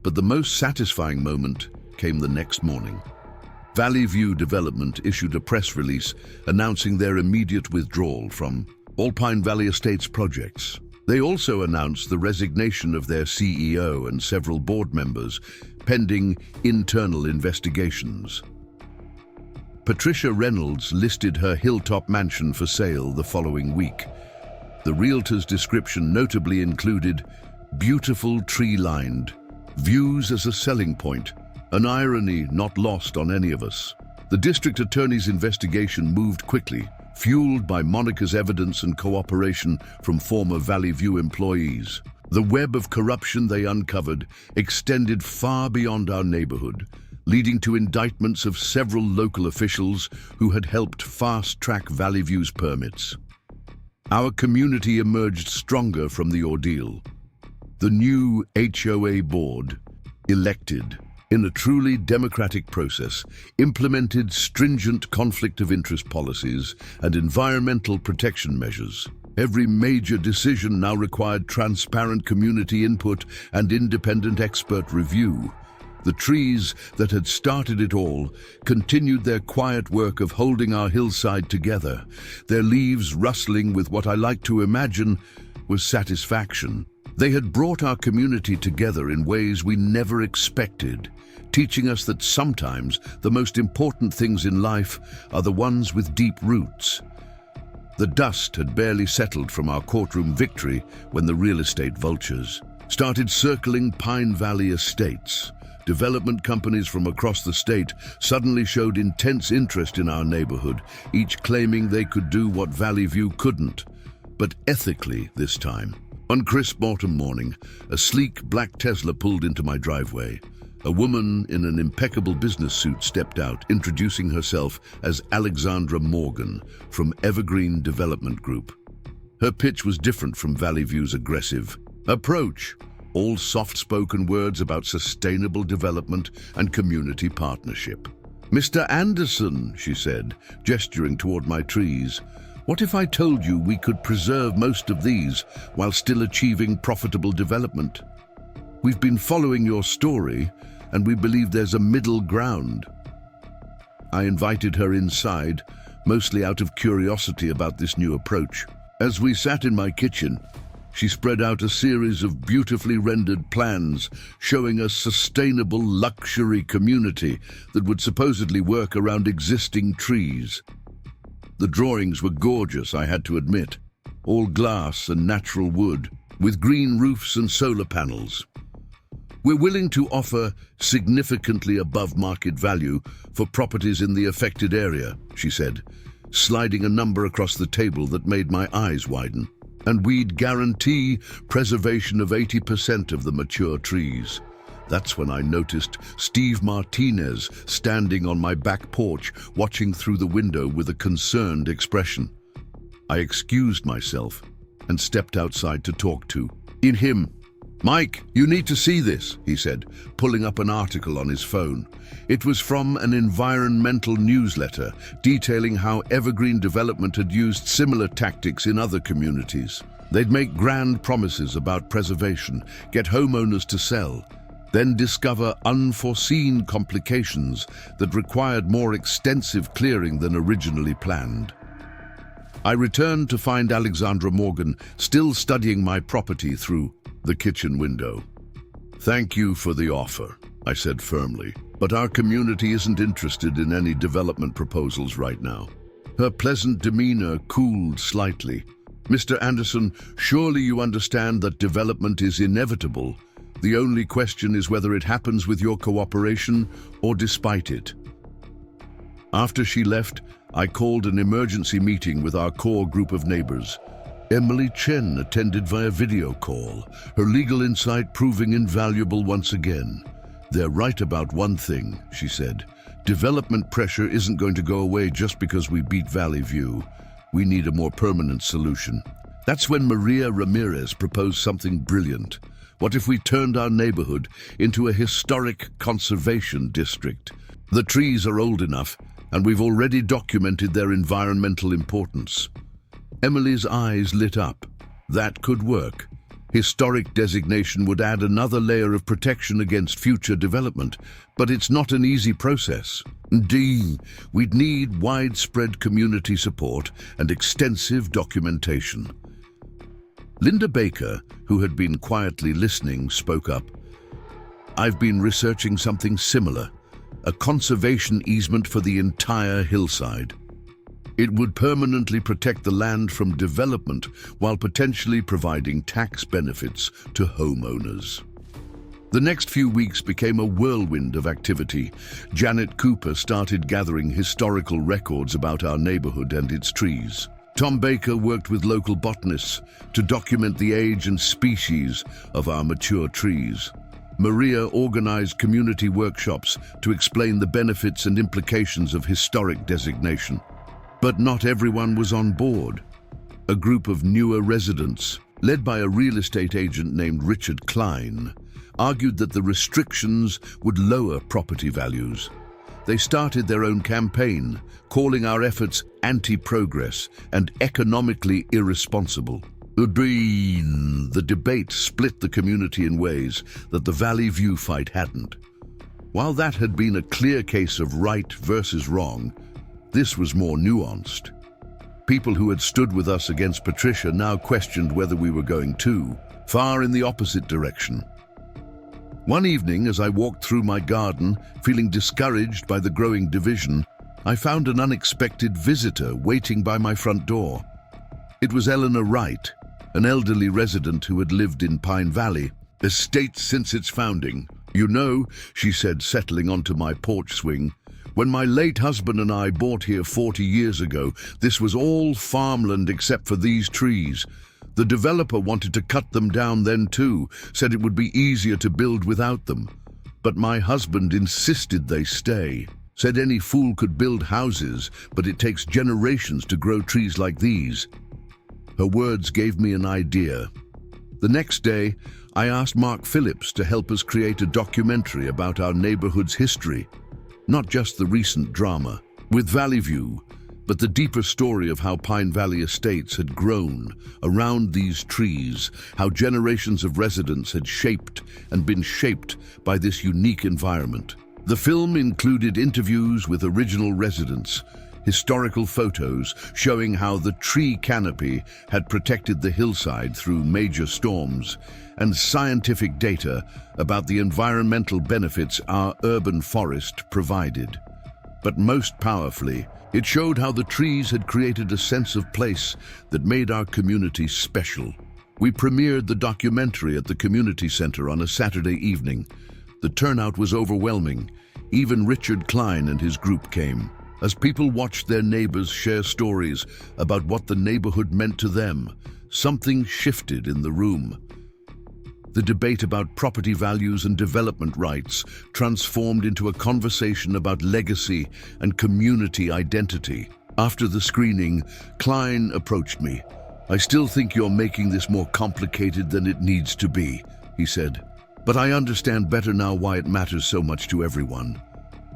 But the most satisfying moment came the next morning. Valley View Development issued a press release announcing their immediate withdrawal from all Pine Valley Estates projects. They also announced the resignation of their CEO and several board members, pending internal investigations. Patricia Reynolds listed her hilltop mansion for sale the following week. The realtor's description notably included "beautiful tree-lined," views as a selling point, an irony not lost on any of us. The district attorney's investigation moved quickly, fueled by Monica's evidence and cooperation from former Valley View employees. The web of corruption they uncovered extended far beyond our neighborhood, leading to indictments of several local officials who had helped fast-track Valley View's permits. Our community emerged stronger from the ordeal. The new HOA board, elected in a truly democratic process, implemented stringent conflict of interest policies and environmental protection measures. Every major decision now required transparent community input and independent expert review. The trees that had started it all continued their quiet work of holding our hillside together, their leaves rustling with what I like to imagine was satisfaction. They had brought our community together in ways we never expected, teaching us that sometimes the most important things in life are the ones with deep roots. The dust had barely settled from our courtroom victory when the real estate vultures started circling Pine Valley Estates. Development companies from across the state suddenly showed intense interest in our neighborhood, each claiming they could do what Valley View couldn't, but ethically this time. One crisp autumn morning, a sleek black Tesla pulled into my driveway. A woman in an impeccable business suit stepped out, introducing herself as Alexandra Morgan from Evergreen Development Group. Her pitch was different from Valley View's aggressive approach, all soft-spoken words about sustainable development and community partnership. "Mr. Anderson," she said, gesturing toward my trees, "what if I told you we could preserve most of these while still achieving profitable development? We've been following your story, and we believe there's a middle ground." I invited her inside, mostly out of curiosity about this new approach. As we sat in my kitchen, she spread out a series of beautifully rendered plans showing a sustainable luxury community that would supposedly work around existing trees. The drawings were gorgeous, I had to admit, all glass and natural wood, with green roofs and solar panels. "We're willing to offer significantly above market value for properties in the affected area," she said, sliding a number across the table that made my eyes widen. "And we'd guarantee preservation of 80% of the mature trees." That's when I noticed Steve Martinez standing on my back porch, watching through the window with a concerned expression. I excused myself and stepped outside to talk to him. "Mike, you need to see this," he said, pulling up an article on his phone. It was from an environmental newsletter detailing how Evergreen Development had used similar tactics in other communities. They'd make grand promises about preservation, get homeowners to sell, then discover unforeseen complications that required more extensive clearing than originally planned. I returned to find Alexandra Morgan still studying my property through the kitchen window. "Thank you for the offer," I said firmly, "but our community isn't interested in any development proposals right now." Her pleasant demeanor cooled slightly. "Mr. Anderson, surely you understand that development is inevitable. The only question is whether it happens with your cooperation or despite it." After she left, I called an emergency meeting with our core group of neighbors. Emily Chen attended via video call, her legal insight proving invaluable once again. "They're right about one thing," she said. "Development pressure isn't going to go away just because we beat Valley View. We need a more permanent solution." That's when Maria Ramirez proposed something brilliant. What if we turned our neighborhood into a historic conservation district? The trees are old enough, and we've already documented their environmental importance. Emily's eyes lit up. That could work. Historic designation would add another layer of protection against future development, but it's not an easy process. Indeed, we'd need widespread community support and extensive documentation. Linda Baker, who had been quietly listening, spoke up. "I've been researching something similar, a conservation easement for the entire hillside. It would permanently protect the land from development while potentially providing tax benefits to homeowners." The next few weeks became a whirlwind of activity. Janet Cooper started gathering historical records about our neighborhood and its trees. Tom Baker worked with local botanists to document the age and species of our mature trees. Maria organized community workshops to explain the benefits and implications of historic designation. But not everyone was on board. A group of newer residents, led by a real estate agent named Richard Klein, argued that the restrictions would lower property values. They started their own campaign, calling our efforts anti-progress and economically irresponsible. The debate split the community in ways that the Valley View fight hadn't. While that had been a clear case of right versus wrong, this was more nuanced. People who had stood with us against Patricia now questioned whether we were going too far in the opposite direction. One evening, as I walked through my garden, feeling discouraged by the growing division, I found an unexpected visitor waiting by my front door. It was Eleanor Wright, an elderly resident who had lived in Pine Valley Estate since its founding. "You know," she said, settling onto my porch swing, "when my late husband and I bought here 40 years ago, this was all farmland except for these trees. The developer wanted to cut them down then too, said it would be easier to build without them. But my husband insisted they stay. Said any fool could build houses, but it takes generations to grow trees like these." Her words gave me an idea. The next day, I asked Mark Phillips to help us create a documentary about our neighborhood's history, not just the recent drama with Valley View, but the deeper story of how Pine Valley Estates had grown around these trees, how generations of residents had shaped and been shaped by this unique environment. The film included interviews with original residents, historical photos showing how the tree canopy had protected the hillside through major storms, and scientific data about the environmental benefits our urban forest provided. But most powerfully, it showed how the trees had created a sense of place that made our community special. We premiered the documentary at the community center on a Saturday evening. The turnout was overwhelming. Even Richard Klein and his group came. As people watched their neighbors share stories about what the neighborhood meant to them, something shifted in the room. The debate about property values and development rights transformed into a conversation about legacy and community identity. After the screening, Klein approached me. "I still think you're making this more complicated than it needs to be," he said. "But I understand better now why it matters so much to everyone.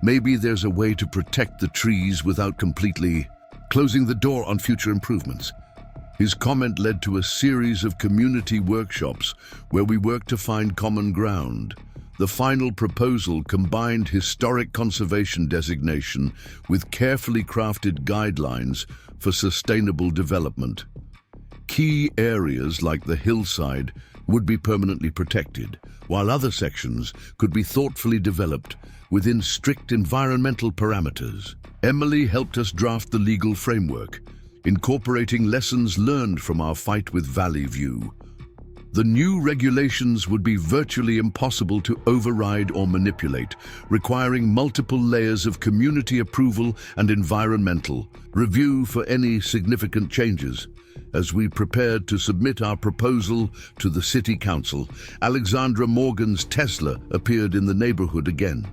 Maybe there's a way to protect the trees without completely closing the door on future improvements." His comment led to a series of community workshops where we worked to find common ground. The final proposal combined historic conservation designation with carefully crafted guidelines for sustainable development. Key areas like the hillside would be permanently protected, while other sections could be thoughtfully developed within strict environmental parameters. Emily helped us draft the legal framework, incorporating lessons learned from our fight with Valley View. The new regulations would be virtually impossible to override or manipulate, requiring multiple layers of community approval and environmental review for any significant changes. As we prepared to submit our proposal to the City Council, Alexandra Morgan's Tesla appeared in the neighborhood again.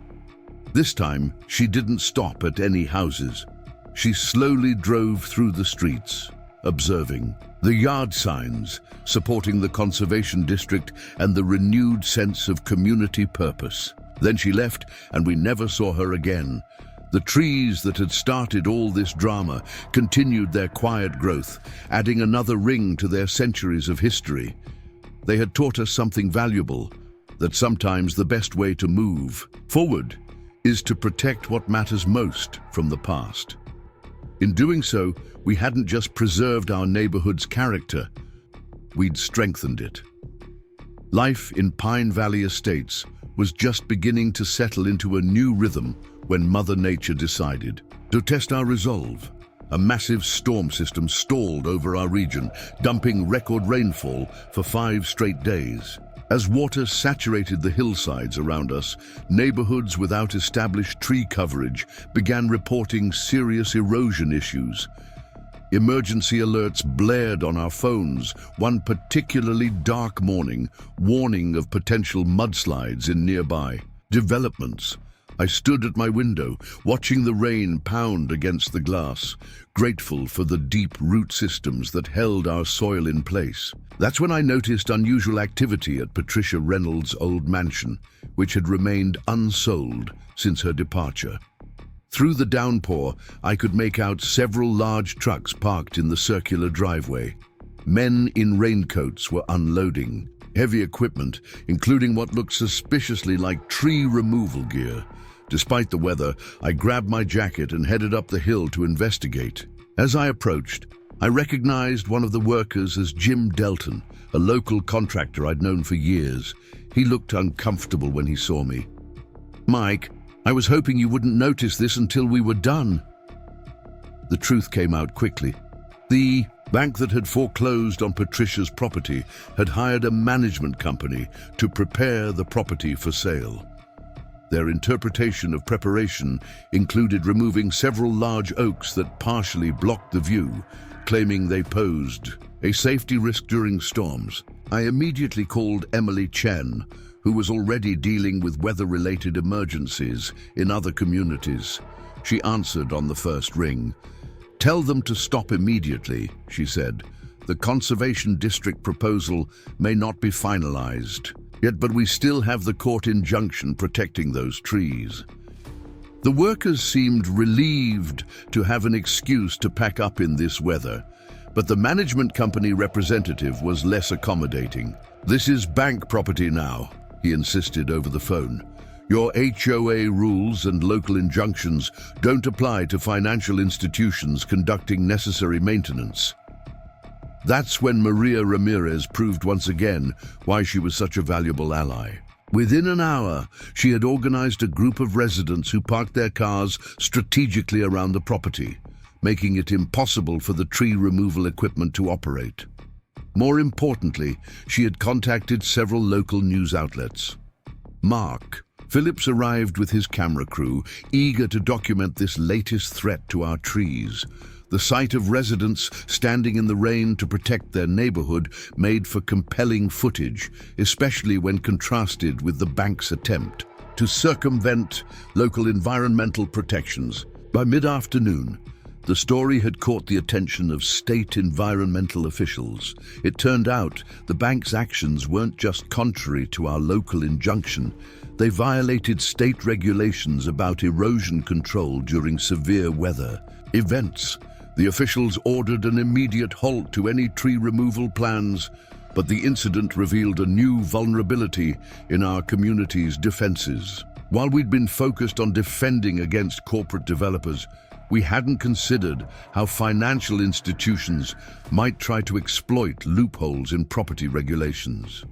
This time, she didn't stop at any houses. She slowly drove through the streets, observing the yard signs supporting the conservation district and the renewed sense of community purpose. Then she left, and we never saw her again. The trees that had started all this drama continued their quiet growth, adding another ring to their centuries of history. They had taught us something valuable, that sometimes the best way to move forward is to protect what matters most from the past. In doing so, we hadn't just preserved our neighborhood's character, we'd strengthened it. Life in Pine Valley Estates was just beginning to settle into a new rhythm when Mother Nature decided to test our resolve. A massive storm system stalled over our region, dumping record rainfall for 5 straight days. As water saturated the hillsides around us, neighborhoods without established tree coverage began reporting serious erosion issues. Emergency alerts blared on our phones, one particularly dark morning, warning of potential mudslides in nearby developments. I stood at my window, watching the rain pound against the glass, grateful for the deep root systems that held our soil in place. That's when I noticed unusual activity at Patricia Reynolds' old mansion, which had remained unsold since her departure. Through the downpour, I could make out several large trucks parked in the circular driveway. Men in raincoats were unloading heavy equipment, including what looked suspiciously like tree removal gear. Despite the weather, I grabbed my jacket and headed up the hill to investigate. As I approached, I recognized one of the workers as Jim Delton, a local contractor I'd known for years. He looked uncomfortable when he saw me. "Mike, I was hoping you wouldn't notice this until we were done." The truth came out quickly. The bank that had foreclosed on Patricia's property had hired a management company to prepare the property for sale. Their interpretation of preparation included removing several large oaks that partially blocked the view, claiming they posed a safety risk during storms. I immediately called Emily Chen, who was already dealing with weather-related emergencies in other communities. She answered on the first ring. "Tell them to stop immediately," she said. "The Conservation District proposal may not be finalized yet, but we still have the court injunction protecting those trees." The workers seemed relieved to have an excuse to pack up in this weather, but the management company representative was less accommodating. "This is bank property now," he insisted over the phone. "Your HOA rules and local injunctions don't apply to financial institutions conducting necessary maintenance." That's when Maria Ramirez proved once again why she was such a valuable ally. Within an hour, she had organized a group of residents who parked their cars strategically around the property, making it impossible for the tree removal equipment to operate. More importantly, she had contacted several local news outlets. Mark Phillips arrived with his camera crew, eager to document this latest threat to our trees. The sight of residents standing in the rain to protect their neighborhood made for compelling footage, especially when contrasted with the bank's attempt to circumvent local environmental protections. By mid-afternoon, The story had caught the attention of state environmental officials. It turned out the bank's actions weren't just contrary to our local injunction, they violated state regulations about erosion control during severe weather events. The officials ordered an immediate halt to any tree removal plans, but the incident revealed a new vulnerability in our community's defenses. While we'd been focused on defending against corporate developers, we hadn't considered how financial institutions might try to exploit loopholes in property regulations.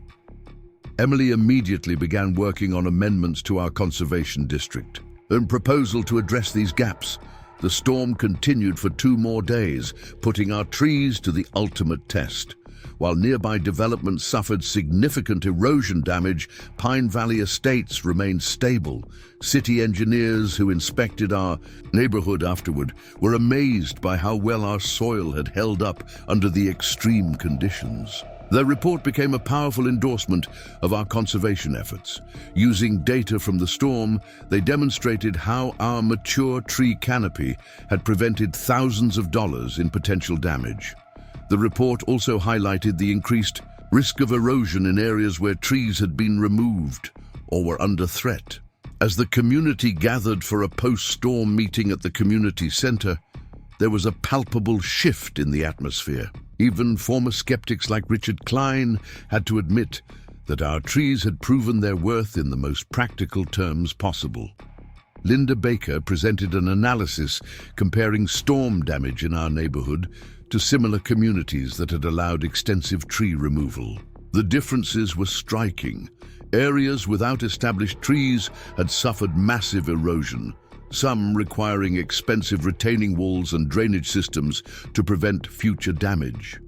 Emily immediately began working on amendments to our conservation district. In proposal to address these gaps, the storm continued for 2 more days, putting our trees to the ultimate test. While nearby developments suffered significant erosion damage, Pine Valley Estates remained stable. City engineers who inspected our neighborhood afterward were amazed by how well our soil had held up under the extreme conditions. Their report became a powerful endorsement of our conservation efforts. Using data from the storm, they demonstrated how our mature tree canopy had prevented thousands of dollars in potential damage. The report also highlighted the increased risk of erosion in areas where trees had been removed or were under threat. As the community gathered for a post-storm meeting at the community center, there was a palpable shift in the atmosphere. Even former skeptics like Richard Klein had to admit that our trees had proven their worth in the most practical terms possible. Linda Baker presented an analysis comparing storm damage in our neighborhood to similar communities that had allowed extensive tree removal. The differences were striking. Areas without established trees had suffered massive erosion, some requiring expensive retaining walls and drainage systems to prevent future damage.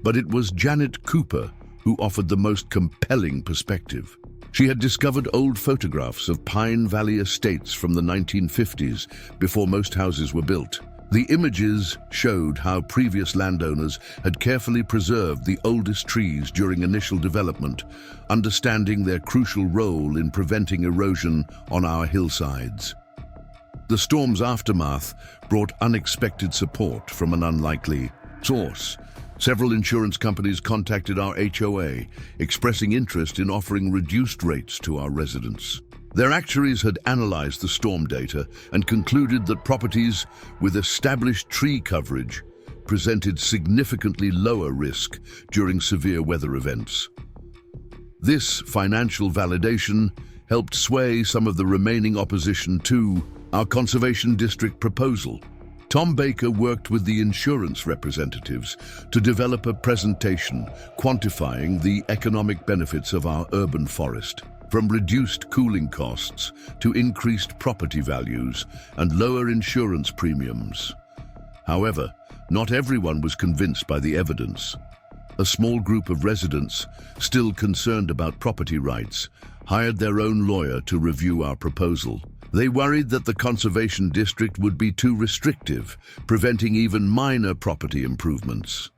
But it was Janet Cooper who offered the most compelling perspective. She had discovered old photographs of Pine Valley Estates from the 1950s, before most houses were built. The images showed how previous landowners had carefully preserved the oldest trees during initial development, understanding their crucial role in preventing erosion on our hillsides. The storm's aftermath brought unexpected support from an unlikely source. Several insurance companies contacted our HOA, expressing interest in offering reduced rates to our residents. Their actuaries had analyzed the storm data and concluded that properties with established tree coverage presented significantly lower risk during severe weather events. This financial validation helped sway some of the remaining opposition to our conservation district proposal. Tom Baker worked with the insurance representatives to develop a presentation quantifying the economic benefits of our urban forest, from reduced cooling costs to increased property values and lower insurance premiums. However, not everyone was convinced by the evidence. A small group of residents, still concerned about property rights, hired their own lawyer to review our proposal. They worried that the conservation district would be too restrictive, preventing even minor property improvements.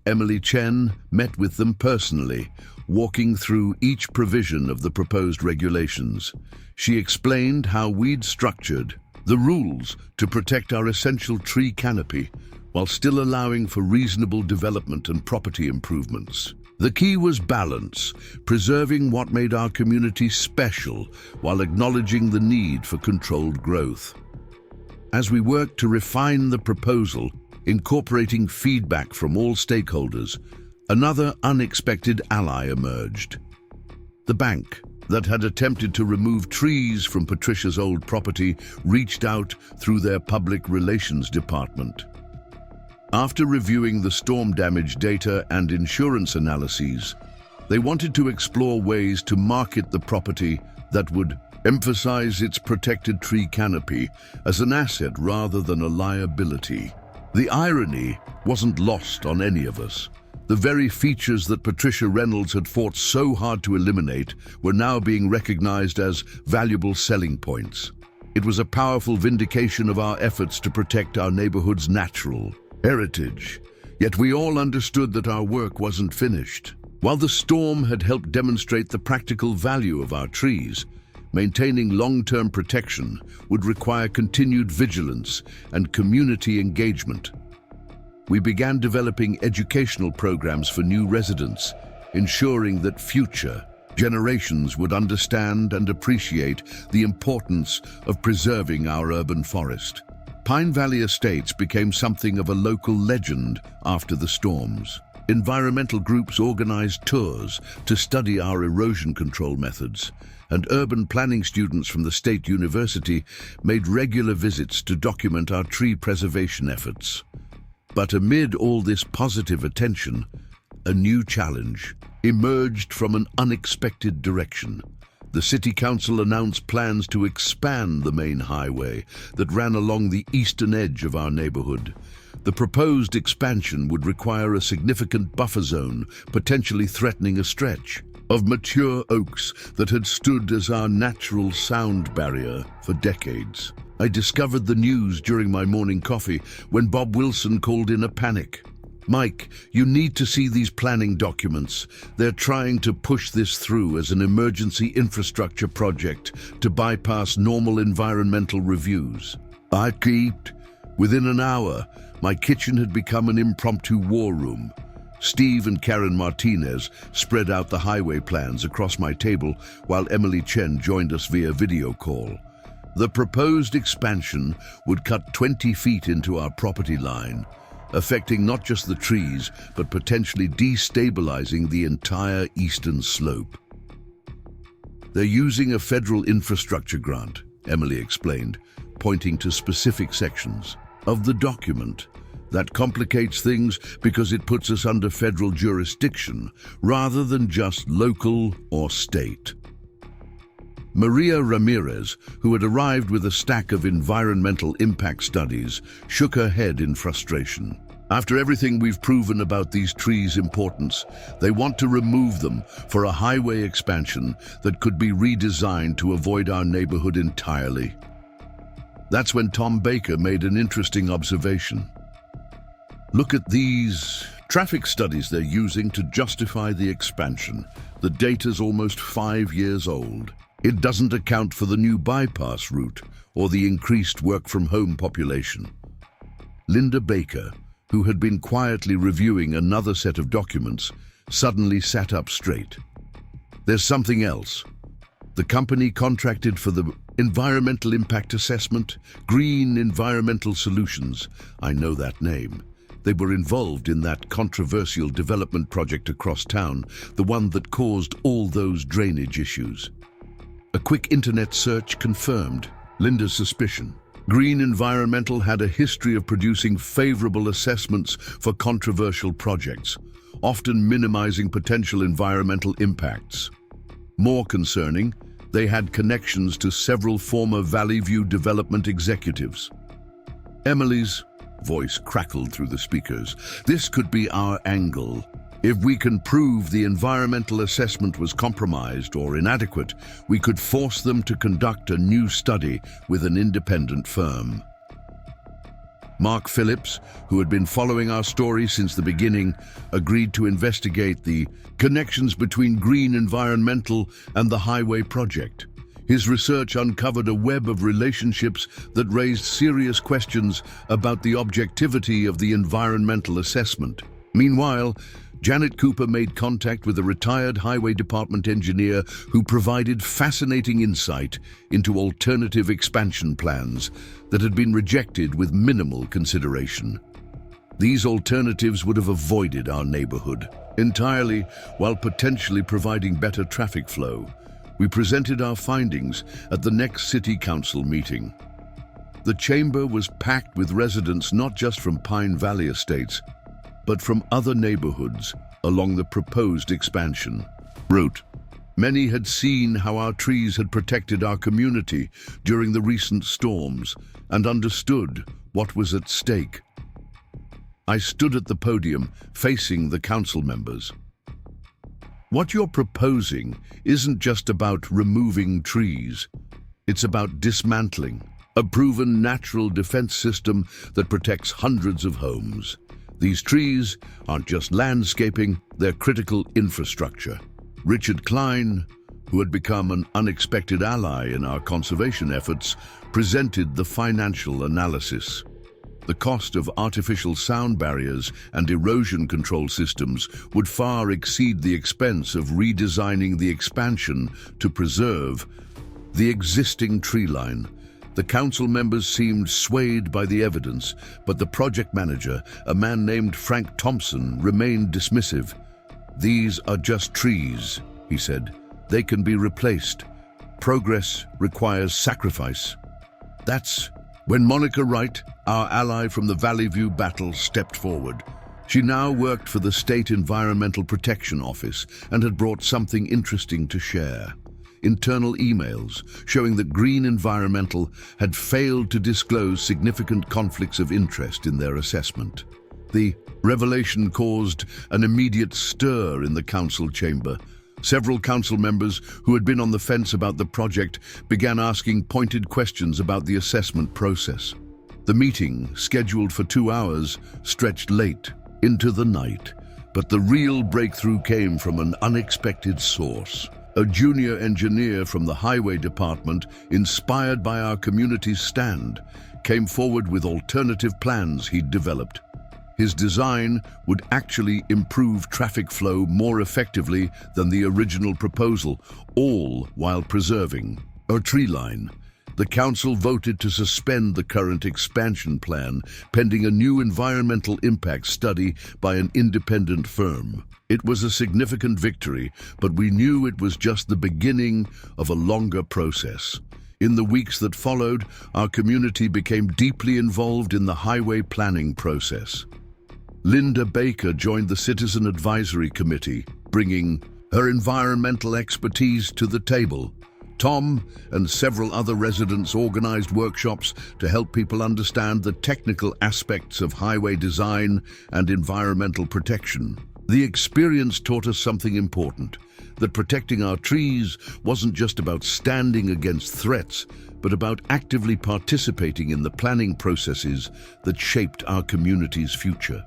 Emily Chen met with them personally, walking through each provision of the proposed regulations. She explained how we'd structured the rules to protect our essential tree canopy while still allowing for reasonable development and property improvements. The key was balance, preserving what made our community special while acknowledging the need for controlled growth. As we worked to refine the proposal, incorporating feedback from all stakeholders, another unexpected ally emerged. The bank that had attempted to remove trees from Patricia's old property reached out through their public relations department. After reviewing the storm damage data and insurance analyses, they wanted to explore ways to market the property that would emphasize its protected tree canopy as an asset rather than a liability. The irony wasn't lost on any of us. The very features that Patricia Reynolds had fought so hard to eliminate were now being recognized as valuable selling points. It was a powerful vindication of our efforts to protect our neighborhood's natural heritage. Yet we all understood that our work wasn't finished. While the storm had helped demonstrate the practical value of our trees, Maintaining long-term protection would require continued vigilance and community engagement. We began developing educational programs for new residents, ensuring that future generations would understand and appreciate the importance of preserving our urban forest. Pine Valley Estates became something of a local legend after the storms. Environmental groups organized tours to study our erosion control methods, and urban planning students from the State University made regular visits to document our tree preservation efforts. But amid all this positive attention, a new challenge emerged from an unexpected direction. The City Council announced plans to expand the main highway that ran along the eastern edge of our neighborhood. The proposed expansion would require a significant buffer zone, potentially threatening a stretch of mature oaks that had stood as our natural sound barrier for decades. I discovered the news during my morning coffee when Bob Wilson called in a panic. "Mike, you need to see these planning documents. They're trying to push this through as an emergency infrastructure project to bypass normal environmental reviews." I kept. Within an hour, my kitchen had become an impromptu war room. Steve and Karen Martinez spread out the highway plans across my table while Emily Chen joined us via video call. The proposed expansion would cut 20 feet into our property line, affecting not just the trees, but potentially destabilizing the entire eastern slope. "They're using a federal infrastructure grant," Emily explained, pointing to specific sections of the document. "That complicates things because it puts us under federal jurisdiction rather than just local or state." Maria Ramirez, who had arrived with a stack of environmental impact studies, shook her head in frustration. "After everything we've proven about these trees' importance, they want to remove them for a highway expansion that could be redesigned to avoid our neighborhood entirely." That's when Tom Baker made an interesting observation. "Look at these traffic studies they're using to justify the expansion. The data's almost 5 years old. It doesn't account for the new bypass route or the increased work-from-home population." Linda Baker, who had been quietly reviewing another set of documents, suddenly sat up straight. "There's something else. The company contracted for the environmental impact assessment, Green Environmental Solutions. I know that name. They were involved in that controversial development project across town, the one that caused all those drainage issues." A quick internet search confirmed Linda's suspicion. Green Environmental had a history of producing favorable assessments for controversial projects, often minimizing potential environmental impacts. More concerning, they had connections to several former Valley View development executives. Emily's voice crackled through the speakers. "This could be our angle. If we can prove the environmental assessment was compromised or inadequate, we could force them to conduct a new study with an independent firm." Mark Phillips, who had been following our story since the beginning, agreed to investigate the connections between Green Environmental and the highway project. His research uncovered a web of relationships that raised serious questions about the objectivity of the environmental assessment. Meanwhile, Janet Cooper made contact with a retired highway department engineer who provided fascinating insight into alternative expansion plans that had been rejected with minimal consideration. These alternatives would have avoided our neighborhood entirely while potentially providing better traffic flow. We presented our findings at the next City Council meeting. The chamber was packed with residents not just from Pine Valley Estates, but from other neighborhoods along the proposed expansion route. Many had seen how our trees had protected our community during the recent storms and understood what was at stake. I stood at the podium facing the council members. "What you're proposing isn't just about removing trees. It's about dismantling a proven natural defense system that protects hundreds of homes. These trees aren't just landscaping, they're critical infrastructure." Richard Klein, who had become an unexpected ally in our conservation efforts, presented the financial analysis. The cost of artificial sound barriers and erosion control systems would far exceed the expense of redesigning the expansion to preserve the existing tree line. The council members seemed swayed by the evidence, but the project manager, a man named Frank Thompson, remained dismissive. "These are just trees," he said. "They can be replaced. Progress requires sacrifice." That's when Monica Wright, our ally from the Valley View battle, stepped forward. She now worked for the State Environmental Protection Office and had brought something interesting to share. Internal emails showing that Green Environmental had failed to disclose significant conflicts of interest in their assessment. The revelation caused an immediate stir in the council chamber. Several council members who had been on the fence about the project began asking pointed questions about the assessment process. The meeting, scheduled for 2 hours, stretched late into the night, but the real breakthrough came from an unexpected source. A junior engineer from the highway department, inspired by our community's stand, came forward with alternative plans he'd developed. His design would actually improve traffic flow more effectively than the original proposal, all while preserving a tree line. The council voted to suspend the current expansion plan, pending a new environmental impact study by an independent firm. It was a significant victory, but we knew it was just the beginning of a longer process. In the weeks that followed, our community became deeply involved in the highway planning process. Linda Baker joined the Citizen Advisory Committee, bringing her environmental expertise to the table. Tom and several other residents organized workshops to help people understand the technical aspects of highway design and environmental protection. The experience taught us something important, that protecting our trees wasn't just about standing against threats, but about actively participating in the planning processes that shaped our community's future.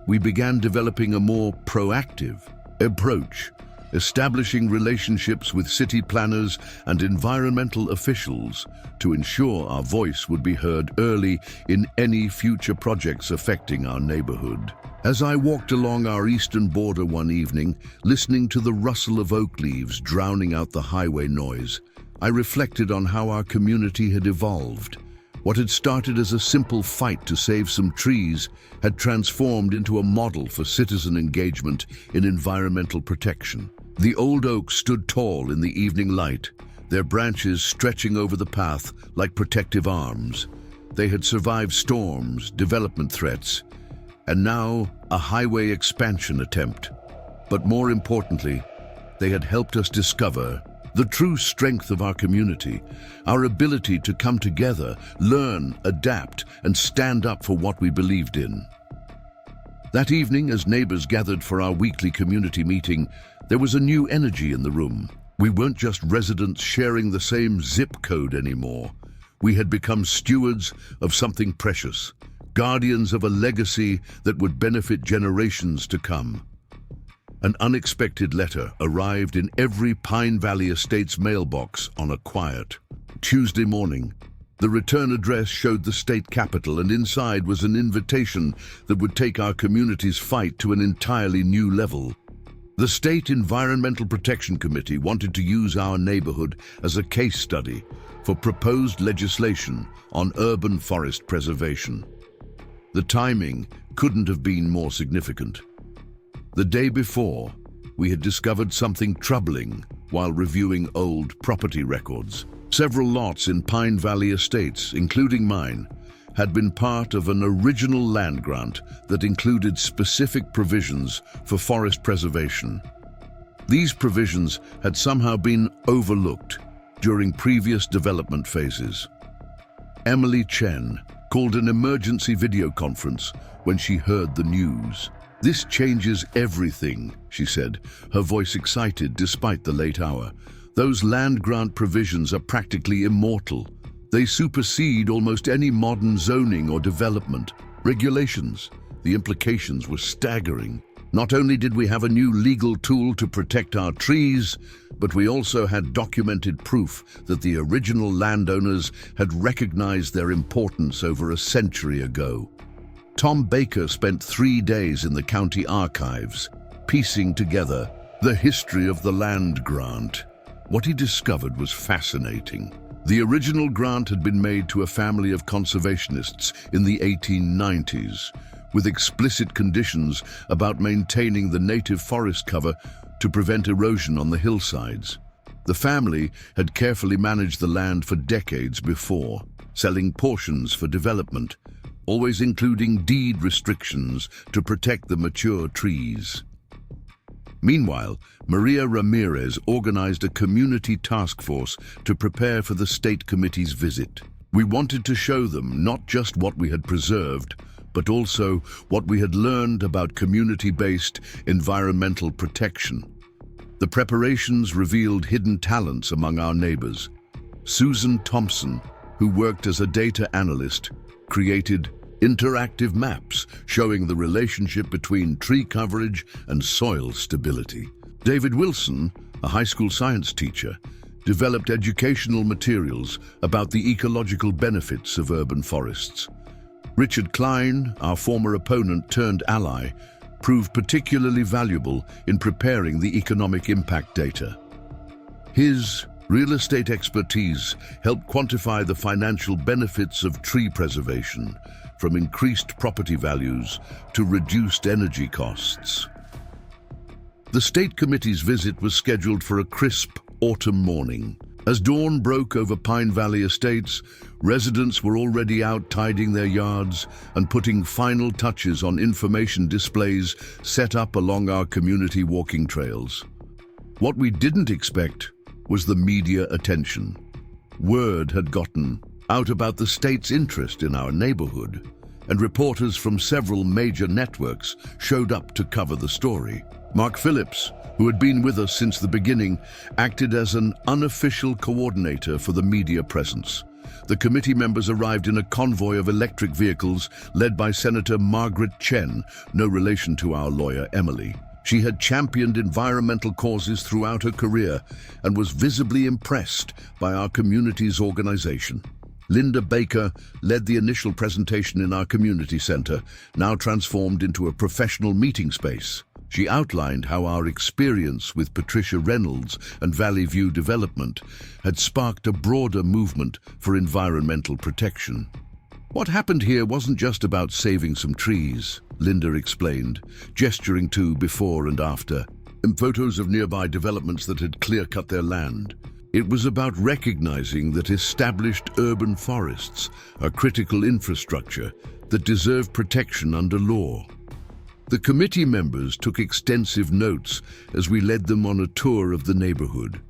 We began developing a more proactive approach, establishing relationships with city planners and environmental officials to ensure our voice would be heard early in any future projects affecting our neighborhood. As I walked along our eastern border one evening, listening to the rustle of oak leaves drowning out the highway noise, I reflected on how our community had evolved. What had started as a simple fight to save some trees had transformed into a model for citizen engagement in environmental protection. The old oaks stood tall in the evening light, their branches stretching over the path like protective arms. They had survived storms, development threats, and now a highway expansion attempt. But more importantly, they had helped us discover the true strength of our community, our ability to come together, learn, adapt, and stand up for what we believed in. That evening, as neighbors gathered for our weekly community meeting, there was a new energy in the room. We weren't just residents sharing the same zip code anymore. We had become stewards of something precious, guardians of a legacy that would benefit generations to come. An unexpected letter arrived in every Pine Valley Estates mailbox on a quiet Tuesday morning. The return address showed the state capitol, and inside was an invitation that would take our community's fight to an entirely new level. The State Environmental Protection Committee wanted to use our neighborhood as a case study for proposed legislation on urban forest preservation. The timing couldn't have been more significant. The day before, we had discovered something troubling while reviewing old property records. Several lots in Pine Valley Estates, including mine, had been part of an original land grant that included specific provisions for forest preservation. These provisions had somehow been overlooked during previous development phases. Emily Chen called an emergency video conference when she heard the news. "This changes everything," she said, her voice excited despite the late hour. "Those land grant provisions are practically immortal. They supersede almost any modern zoning or development regulations." The implications were staggering. Not only did we have a new legal tool to protect our trees, but we also had documented proof that the original landowners had recognized their importance over a century ago. Tom Baker spent 3 days in the county archives, piecing together the history of the land grant. What he discovered was fascinating. The original grant had been made to a family of conservationists in the 1890s, with explicit conditions about maintaining the native forest cover to prevent erosion on the hillsides. The family had carefully managed the land for decades before, selling portions for development, always including deed restrictions to protect the mature trees. Meanwhile, Maria Ramirez organized a community task force to prepare for the state committee's visit. We wanted to show them not just what we had preserved, but also what we had learned about community-based environmental protection. The preparations revealed hidden talents among our neighbors. Susan Thompson, who worked as a data analyst, created interactive maps showing the relationship between tree coverage and soil stability. David Wilson, a high school science teacher, developed educational materials about the ecological benefits of urban forests. Richard Klein, our former opponent turned ally, proved particularly valuable in preparing the economic impact data. His real estate expertise helped quantify the financial benefits of tree preservation, from increased property values to reduced energy costs. The state committee's visit was scheduled for a crisp autumn morning. As dawn broke over Pine Valley Estates, residents were already out tidying their yards and putting final touches on information displays set up along our community walking trails. What we didn't expect was the media attention. Word had gotten out about the state's interest in our neighborhood, and reporters from several major networks showed up to cover the story. Mark Phillips, who had been with us since the beginning, acted as an unofficial coordinator for the media presence. The committee members arrived in a convoy of electric vehicles led by Senator Margaret Chen, no relation to our lawyer Emily. She had championed environmental causes throughout her career and was visibly impressed by our community's organization. Linda Baker led the initial presentation in our community center, now transformed into a professional meeting space. She outlined how our experience with Patricia Reynolds and Valley View Development had sparked a broader movement for environmental protection. What happened here wasn't just about saving some trees, Linda explained, gesturing to before and after, and photos of nearby developments that had clear-cut their land. It was about recognizing that established urban forests are critical infrastructure that deserve protection under law. The committee members took extensive notes as we led them on a tour of the neighborhood.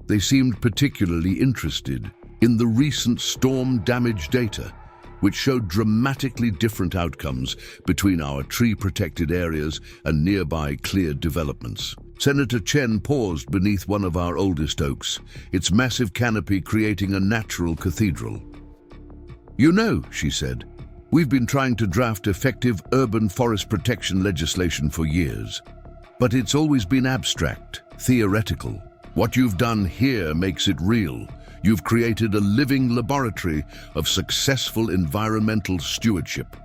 They seemed particularly interested in the recent storm damage data, which showed dramatically different outcomes between our tree-protected areas and nearby cleared developments. Senator Chen paused beneath one of our oldest oaks, its massive canopy creating a natural cathedral. "You know," she said, "we've been trying to draft effective urban forest protection legislation for years, but it's always been abstract, theoretical. What you've done here makes it real. You've created a living laboratory of successful environmental stewardship."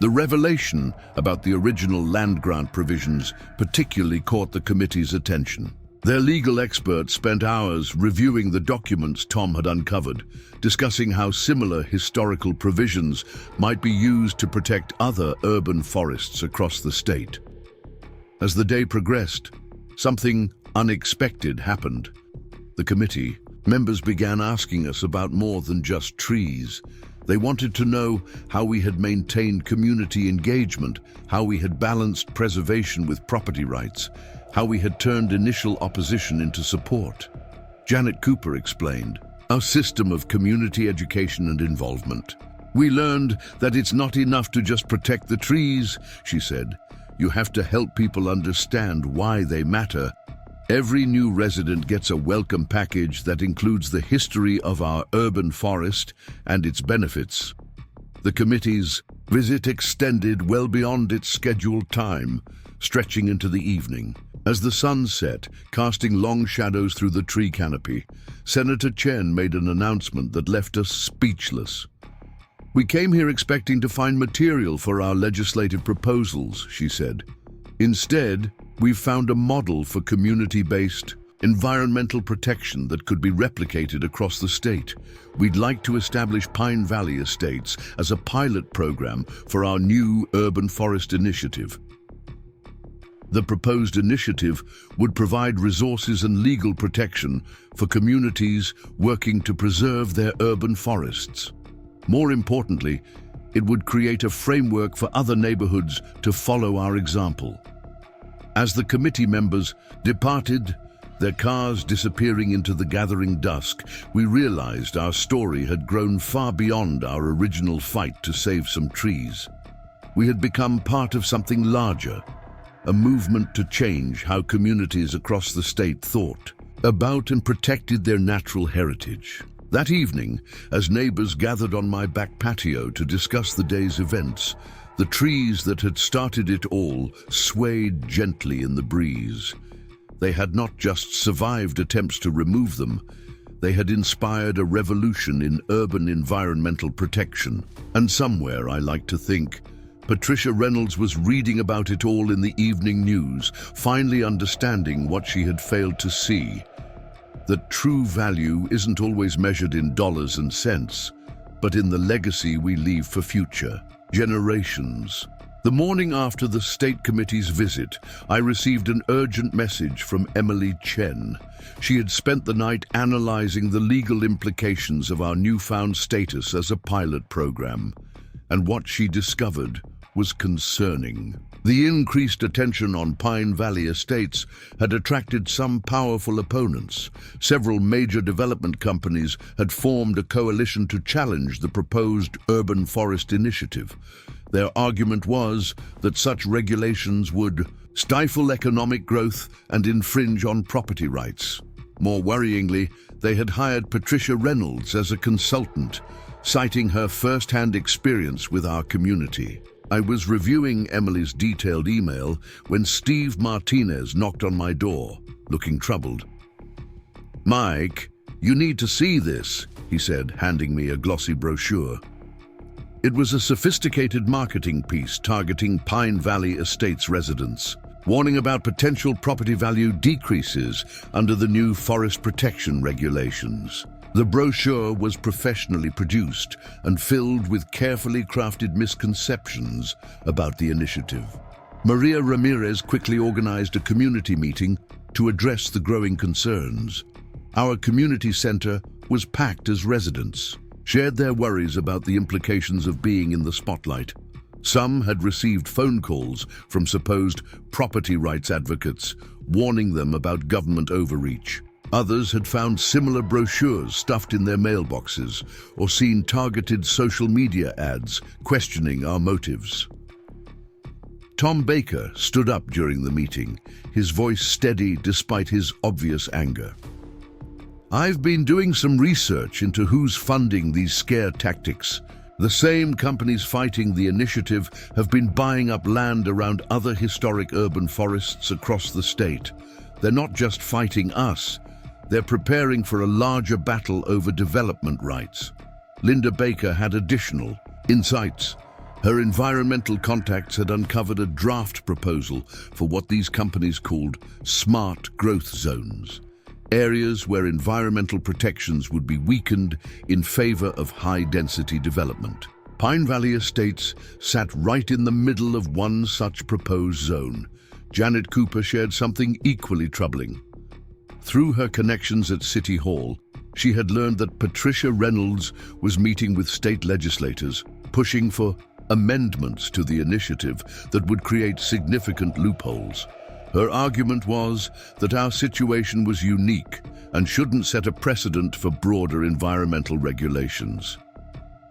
The revelation about the original land grant provisions particularly caught the committee's attention. Their legal experts spent hours reviewing the documents Tom had uncovered, discussing how similar historical provisions might be used to protect other urban forests across the state. As the day progressed, something unexpected happened. The committee members began asking us about more than just trees. They wanted to know how we had maintained community engagement, how we had balanced preservation with property rights, how we had turned initial opposition into support. Janet Cooper explained, "Our system of community education and involvement. We learned that it's not enough to just protect the trees," she said. "You have to help people understand why they matter. Every new resident gets a welcome package that includes the history of our urban forest and its benefits." The committee's visit extended well beyond its scheduled time, stretching into the evening. As the sun set, casting long shadows through the tree canopy, Senator Chen made an announcement that left us speechless. "We came here expecting to find material for our legislative proposals," she said. "Instead, we've found a model for community-based environmental protection that could be replicated across the state. We'd like to establish Pine Valley Estates as a pilot program for our new urban forest initiative." The proposed initiative would provide resources and legal protection for communities working to preserve their urban forests. More importantly, it would create a framework for other neighborhoods to follow our example. As the committee members departed, their cars disappearing into the gathering dusk, we realized our story had grown far beyond our original fight to save some trees. We had become part of something larger, a movement to change how communities across the state thought about and protected their natural heritage. That evening, as neighbors gathered on my back patio to discuss the day's events, the trees that had started it all swayed gently in the breeze. They had not just survived attempts to remove them, they had inspired a revolution in urban environmental protection. And somewhere, I like to think, Patricia Reynolds was reading about it all in the evening news, finally understanding what she had failed to see. That true value isn't always measured in dollars and cents, but in the legacy we leave for future generations. The morning after the State Committee's visit, I received an urgent message from Emily Chen. She had spent the night analyzing the legal implications of our newfound status as a pilot program, and what she discovered was concerning. The increased attention on Pine Valley Estates had attracted some powerful opponents. Several major development companies had formed a coalition to challenge the proposed urban forest initiative. Their argument was that such regulations would stifle economic growth and infringe on property rights. More worryingly, they had hired Patricia Reynolds as a consultant, citing her first-hand experience with our community. I was reviewing Emily's detailed email when Steve Martinez knocked on my door, looking troubled. "Mike, you need to see this," he said, handing me a glossy brochure. It was a sophisticated marketing piece targeting Pine Valley Estates residents, warning about potential property value decreases under the new forest protection regulations. The brochure was professionally produced and filled with carefully crafted misconceptions about the initiative. Maria Ramirez quickly organized a community meeting to address the growing concerns. Our community center was packed as residents shared their worries about the implications of being in the spotlight. Some had received phone calls from supposed property rights advocates, warning them about government overreach. Others had found similar brochures stuffed in their mailboxes or seen targeted social media ads questioning our motives. Tom Baker stood up during the meeting, his voice steady despite his obvious anger. "I've been doing some research into who's funding these scare tactics. The same companies fighting the initiative have been buying up land around other historic urban forests across the state. They're not just fighting us, they're preparing for a larger battle over development rights." Linda Baker had additional insights. Her environmental contacts had uncovered a draft proposal for what these companies called smart growth zones, areas where environmental protections would be weakened in favor of high-density development. Pine Valley Estates sat right in the middle of one such proposed zone. Janet Cooper shared something equally troubling. Through her connections at City Hall, she had learned that Patricia Reynolds was meeting with state legislators, pushing for amendments to the initiative that would create significant loopholes. Her argument was that our situation was unique and shouldn't set a precedent for broader environmental regulations.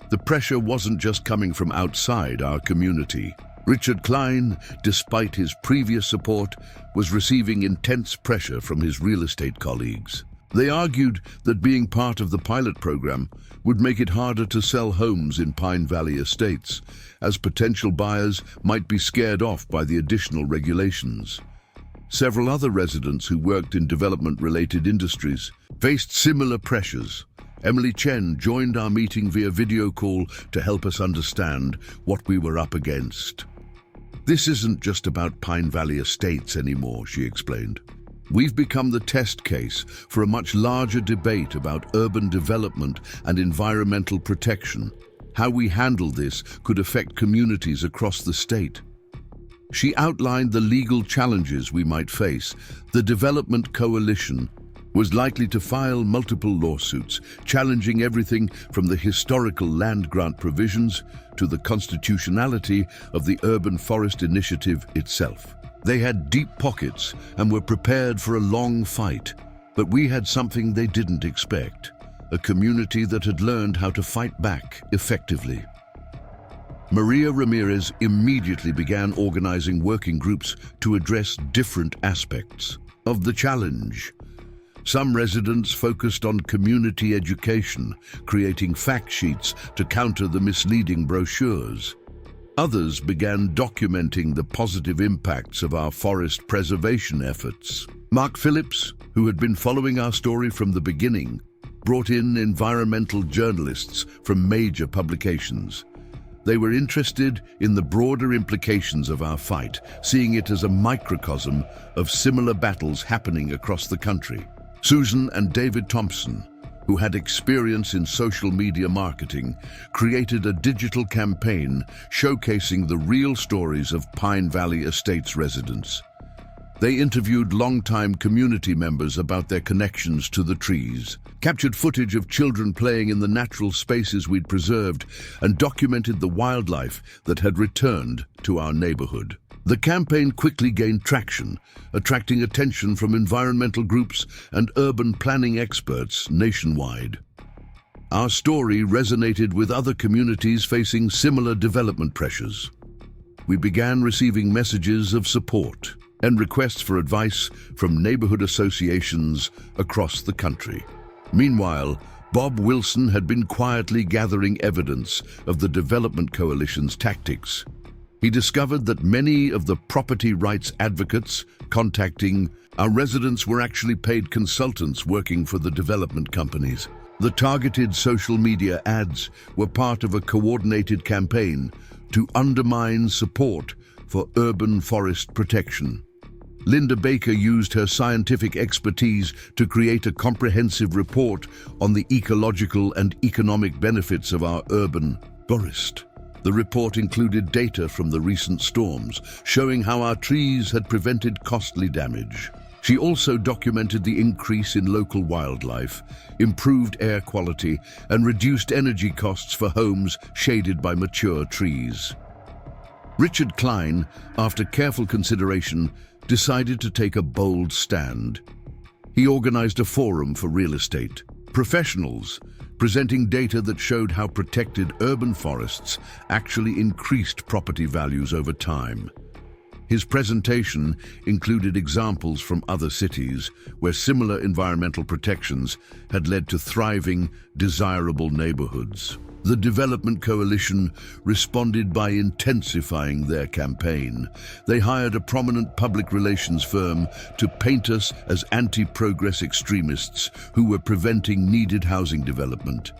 The pressure wasn't just coming from outside our community. Richard Klein, despite his previous support, was receiving intense pressure from his real estate colleagues. They argued that being part of the pilot program would make it harder to sell homes in Pine Valley Estates, as potential buyers might be scared off by the additional regulations. Several other residents who worked in development-related industries faced similar pressures. Emily Chen joined our meeting via video call to help us understand what we were up against. "This isn't just about Pine Valley Estates anymore," she explained. "We've become the test case for a much larger debate about urban development and environmental protection. How we handle this could affect communities across the state." She outlined the legal challenges we might face. The Development Coalition was likely to file multiple lawsuits, challenging everything from the historical land grant provisions to the constitutionality of the Urban Forest Initiative itself. They had deep pockets and were prepared for a long fight, but we had something they didn't expect: a community that had learned how to fight back effectively. Maria Ramirez immediately began organizing working groups to address different aspects of the challenge. Some residents focused on community education, creating fact sheets to counter the misleading brochures. Others began documenting the positive impacts of our forest preservation efforts. Mark Phillips, who had been following our story from the beginning, brought in environmental journalists from major publications. They were interested in the broader implications of our fight, seeing it as a microcosm of similar battles happening across the country. Susan and David Thompson, who had experience in social media marketing, created a digital campaign showcasing the real stories of Pine Valley Estates residents. They interviewed longtime community members about their connections to the trees, captured footage of children playing in the natural spaces we'd preserved, and documented the wildlife that had returned to our neighborhood. The campaign quickly gained traction, attracting attention from environmental groups and urban planning experts nationwide. Our story resonated with other communities facing similar development pressures. We began receiving messages of support and requests for advice from neighborhood associations across the country. Meanwhile, Bob Wilson had been quietly gathering evidence of the Development Coalition's tactics. He discovered that many of the property rights advocates contacting our residents were actually paid consultants working for the development companies. The targeted social media ads were part of a coordinated campaign to undermine support for urban forest protection. Linda Baker used her scientific expertise to create a comprehensive report on the ecological and economic benefits of our urban forest. The report included data from the recent storms, showing how our trees had prevented costly damage. She also documented the increase in local wildlife, improved air quality, and reduced energy costs for homes shaded by mature trees. Richard Klein, after careful consideration, decided to take a bold stand. He organized a forum for real estate professionals, presenting data that showed how protected urban forests actually increased property values over time. His presentation included examples from other cities where similar environmental protections had led to thriving, desirable neighborhoods. The Development Coalition responded by intensifying their campaign. They hired a prominent public relations firm to paint us as anti-progress extremists who were preventing needed housing development.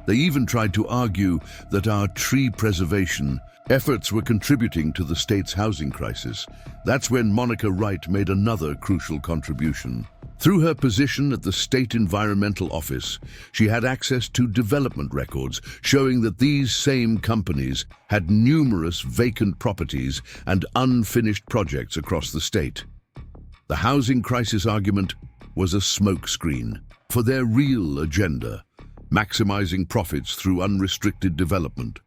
They even tried to argue that our tree preservation efforts were contributing to the state's housing crisis. That's when Monica Wright made another crucial contribution. Through her position at the State Environmental Office, she had access to development records showing that these same companies had numerous vacant properties and unfinished projects across the state. The housing crisis argument was a smokescreen for their real agenda, maximizing profits through unrestricted development.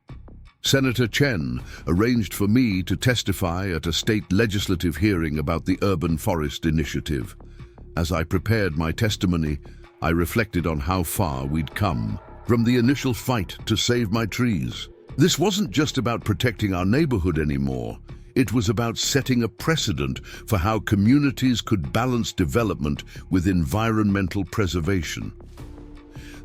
Senator Chen arranged for me to testify at a state legislative hearing about the Urban Forest Initiative. As I prepared my testimony, I reflected on how far we'd come from the initial fight to save my trees. This wasn't just about protecting our neighborhood anymore. It was about setting a precedent for how communities could balance development with environmental preservation.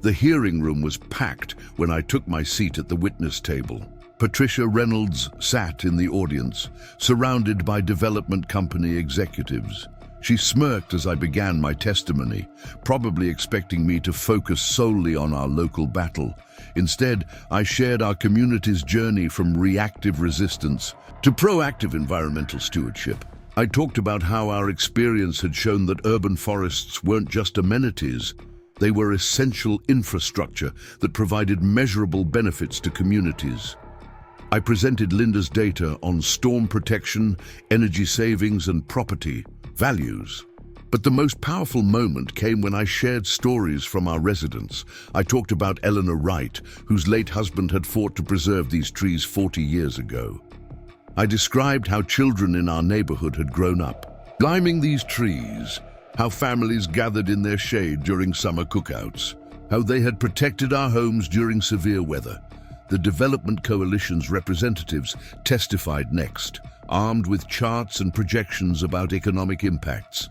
The hearing room was packed when I took my seat at the witness table. Patricia Reynolds sat in the audience, surrounded by development company executives. She smirked as I began my testimony, probably expecting me to focus solely on our local battle. Instead, I shared our community's journey from reactive resistance to proactive environmental stewardship. I talked about how our experience had shown that urban forests weren't just amenities. They were essential infrastructure that provided measurable benefits to communities. I presented Linda's data on storm protection, energy savings, and property values. But the most powerful moment came when I shared stories from our residents. I talked about Eleanor Wright, whose late husband had fought to preserve these trees 40 years ago. I described how children in our neighborhood had grown up climbing these trees, how families gathered in their shade during summer cookouts, how they had protected our homes during severe weather. The Development Coalition's representatives testified next, armed with charts and projections about economic impacts,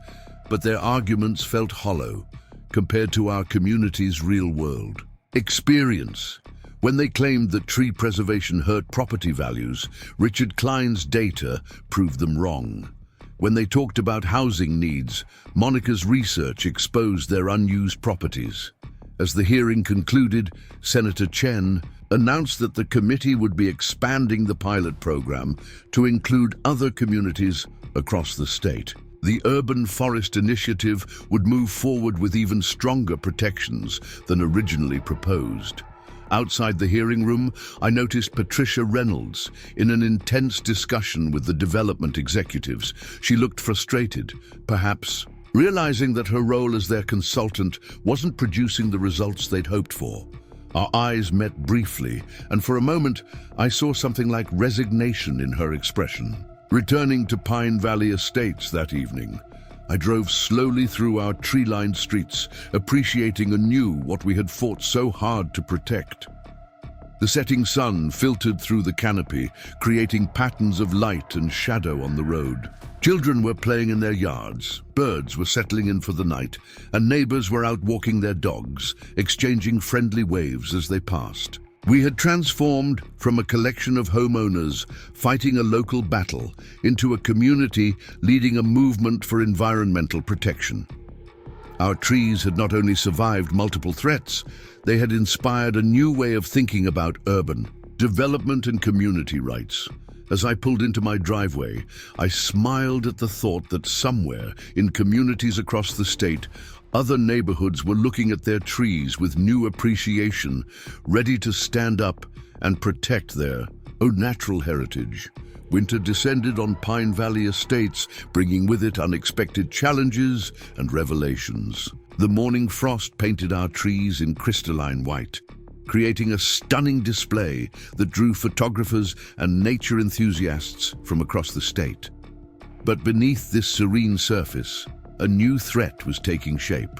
but their arguments felt hollow compared to our community's real-world experience. When they claimed that tree preservation hurt property values, Richard Klein's data proved them wrong. When they talked about housing needs, Monica's research exposed their unused properties. As the hearing concluded, Senator Chen announced that the committee would be expanding the pilot program to include other communities across the state. The Urban Forest Initiative would move forward with even stronger protections than originally proposed. Outside the hearing room, I noticed Patricia Reynolds in an intense discussion with the development executives. She looked frustrated, perhaps realizing that her role as their consultant wasn't producing the results they'd hoped for. Our eyes met briefly, and for a moment, I saw something like resignation in her expression. Returning to Pine Valley Estates that evening, I drove slowly through our tree-lined streets, appreciating anew what we had fought so hard to protect. The setting sun filtered through the canopy, creating patterns of light and shadow on the road. Children were playing in their yards, birds were settling in for the night, and neighbors were out walking their dogs, exchanging friendly waves as they passed. We had transformed from a collection of homeowners fighting a local battle into a community leading a movement for environmental protection. Our trees had not only survived multiple threats, they had inspired a new way of thinking about urban development and community rights. As I pulled into my driveway, I smiled at the thought that somewhere in communities across the state, other neighborhoods were looking at their trees with new appreciation, ready to stand up and protect their natural heritage. Winter descended on Pine Valley Estates, bringing with it unexpected challenges and revelations. The morning frost painted our trees in crystalline white, creating a stunning display that drew photographers and nature enthusiasts from across the state. But beneath this serene surface, a new threat was taking shape,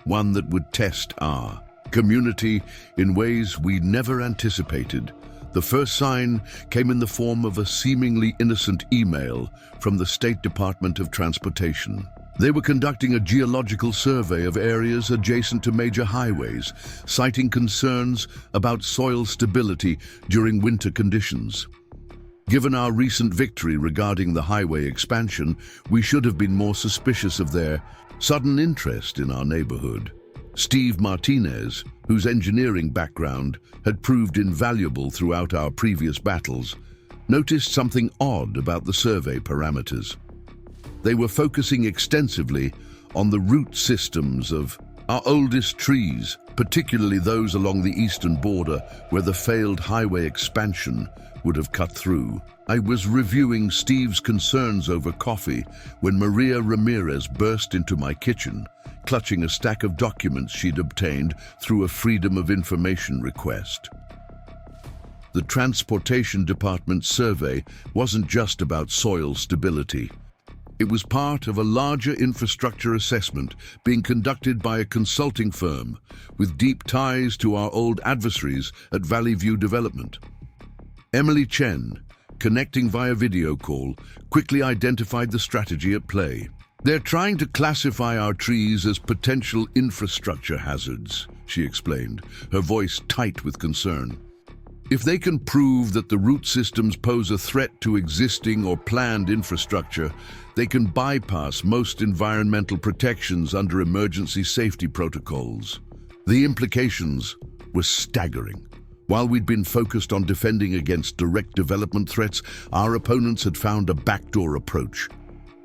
one that would test our community in ways we never anticipated. The first sign came in the form of a seemingly innocent email from the State Department of Transportation. They were conducting a geological survey of areas adjacent to major highways, citing concerns about soil stability during winter conditions. Given our recent victory regarding the highway expansion, we should have been more suspicious of their sudden interest in our neighborhood. Steve Martinez, whose engineering background had proved invaluable throughout our previous battles, noticed something odd about the survey parameters. They were focusing extensively on the root systems of our oldest trees, particularly those along the eastern border where the failed highway expansion would have cut through. I was reviewing Steve's concerns over coffee when Maria Ramirez burst into my kitchen, clutching a stack of documents she'd obtained through a Freedom of Information request. The Transportation Department's survey wasn't just about soil stability. It was part of a larger infrastructure assessment being conducted by a consulting firm with deep ties to our old adversaries at Valley View Development. Emily Chen, connecting via video call, quickly identified the strategy at play. "They're trying to classify our trees as potential infrastructure hazards," she explained, her voice tight with concern. If they can prove that the root systems pose a threat to existing or planned infrastructure, they can bypass most environmental protections under emergency safety protocols. The implications were staggering. While we'd been focused on defending against direct development threats, our opponents had found a backdoor approach.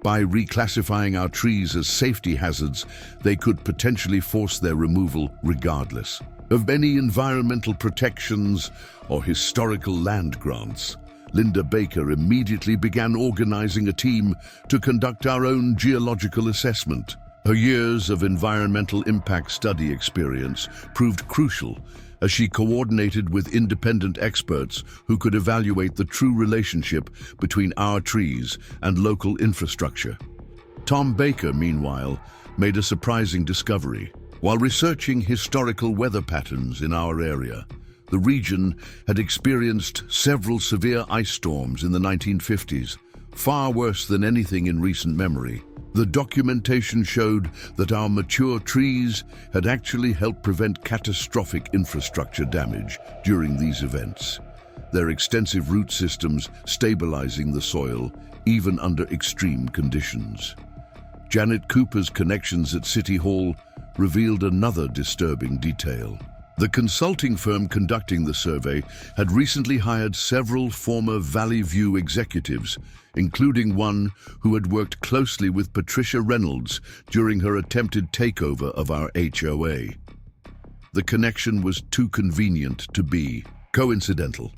By reclassifying our trees as safety hazards, they could potentially force their removal regardless of any environmental protections or historical land grants. Linda Baker immediately began organizing a team to conduct our own geological assessment. Her years of environmental impact study experience proved crucial as she coordinated with independent experts who could evaluate the true relationship between our trees and local infrastructure. Tom Baker, meanwhile, made a surprising discovery. While researching historical weather patterns in our area, the region had experienced several severe ice storms in the 1950s, far worse than anything in recent memory. The documentation showed that our mature trees had actually helped prevent catastrophic infrastructure damage during these events, their extensive root systems stabilizing the soil even under extreme conditions. Janet Cooper's connections at City Hall revealed another disturbing detail. The consulting firm conducting the survey had recently hired several former Valley View executives, including one who had worked closely with Patricia Reynolds during her attempted takeover of our HOA. The connection was too convenient to be coincidental.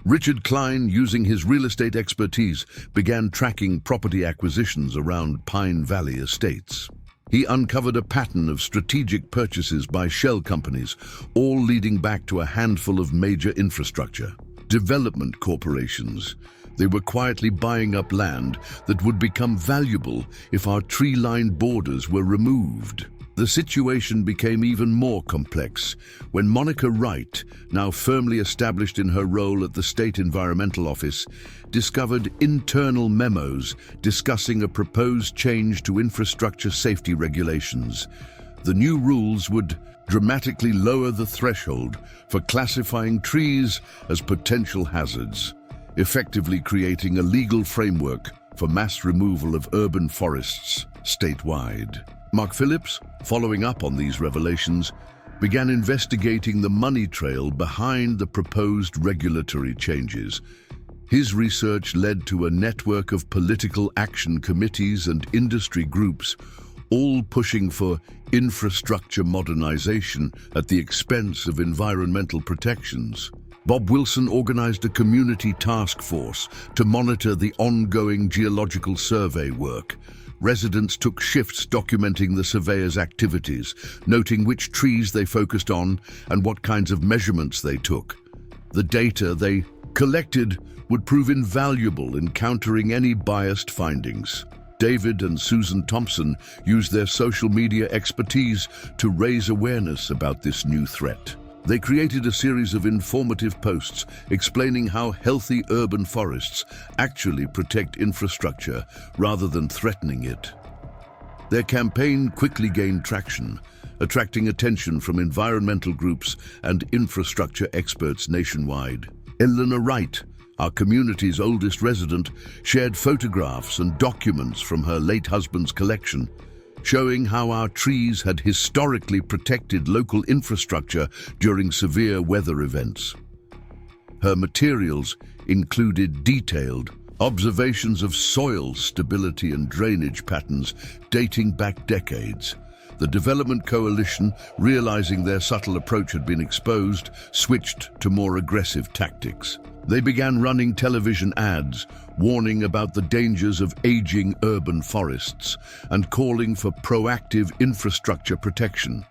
Richard Klein, using his real estate expertise, began tracking property acquisitions around Pine Valley estates. He uncovered a pattern of strategic purchases by shell companies, all leading back to a handful of major infrastructure development corporations. They were quietly buying up land that would become valuable if our tree-lined borders were removed. The situation became even more complex when Monica Wright, now firmly established in her role at the State Environmental Office, discovered internal memos discussing a proposed change to infrastructure safety regulations. The new rules would dramatically lower the threshold for classifying trees as potential hazards, effectively creating a legal framework for mass removal of urban forests statewide. Mark Phillips, following up on these revelations, began investigating the money trail behind the proposed regulatory changes. His research led to a network of political action committees and industry groups, all pushing for infrastructure modernization at the expense of environmental protections. Bob Wilson organized a community task force to monitor the ongoing geological survey work. Residents took shifts documenting the surveyors' activities, noting which trees they focused on and what kinds of measurements they took. The data they collected would prove invaluable in countering any biased findings. David and Susan Thompson used their social media expertise to raise awareness about this new threat. They created a series of informative posts explaining how healthy urban forests actually protect infrastructure rather than threatening it. Their campaign quickly gained traction, attracting attention from environmental groups and infrastructure experts nationwide. Eleanor Wright, our community's oldest resident, shared photographs and documents from her late husband's collection, showing how our trees had historically protected local infrastructure during severe weather events. Her materials included detailed observations of soil stability and drainage patterns dating back decades. The Development Coalition, realizing their subtle approach had been exposed, switched to more aggressive tactics. They began running television ads, warning about the dangers of aging urban forests and calling for proactive infrastructure protection.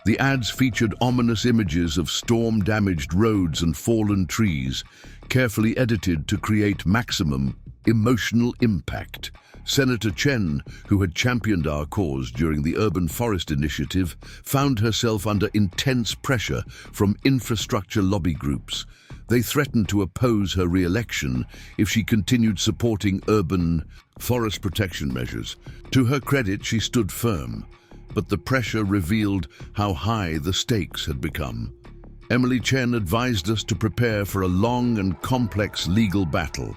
The ads featured ominous images of storm-damaged roads and fallen trees, carefully edited to create maximum emotional impact. Senator Chen, who had championed our cause during the Urban Forest Initiative, found herself under intense pressure from infrastructure lobby groups. They threatened to oppose her re-election if she continued supporting urban forest protection measures. To her credit, she stood firm, but the pressure revealed how high the stakes had become. Emily Chen advised us to prepare for a long and complex legal battle.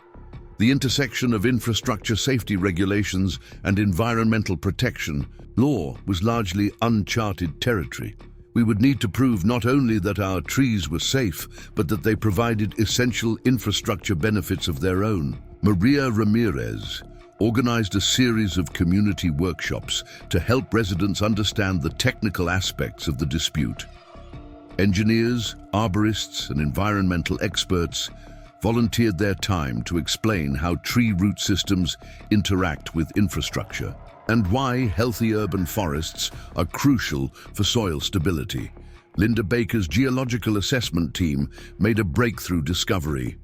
The intersection of infrastructure safety regulations and environmental protection law was largely uncharted territory. We would need to prove not only that our trees were safe, but that they provided essential infrastructure benefits of their own. Maria Ramirez organized a series of community workshops to help residents understand the technical aspects of the dispute. Engineers, arborists, and environmental experts volunteered their time to explain how tree root systems interact with infrastructure and why healthy urban forests are crucial for soil stability. Linda Baker's geological assessment team made a breakthrough discovery.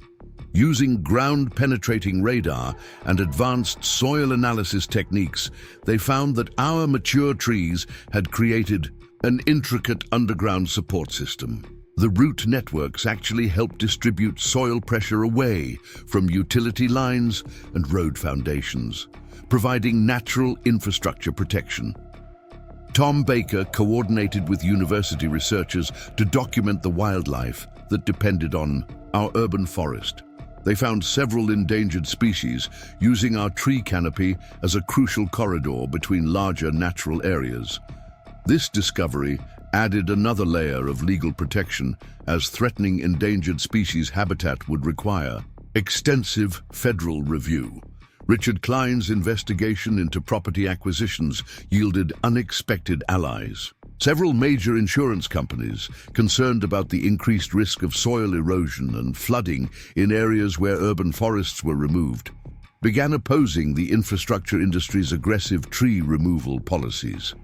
Using ground-penetrating radar and advanced soil analysis techniques, they found that our mature trees had created an intricate underground support system. The root networks actually help distribute soil pressure away from utility lines and road foundations, providing natural infrastructure protection. Tom Baker coordinated with university researchers to document the wildlife that depended on our urban forest. They found several endangered species using our tree canopy as a crucial corridor between larger natural areas. This discovery added another layer of legal protection, as threatening endangered species habitat would require extensive federal review. Richard Klein's investigation into property acquisitions yielded unexpected allies. Several major insurance companies, concerned about the increased risk of soil erosion and flooding in areas where urban forests were removed, began opposing the infrastructure industry's aggressive tree removal policies.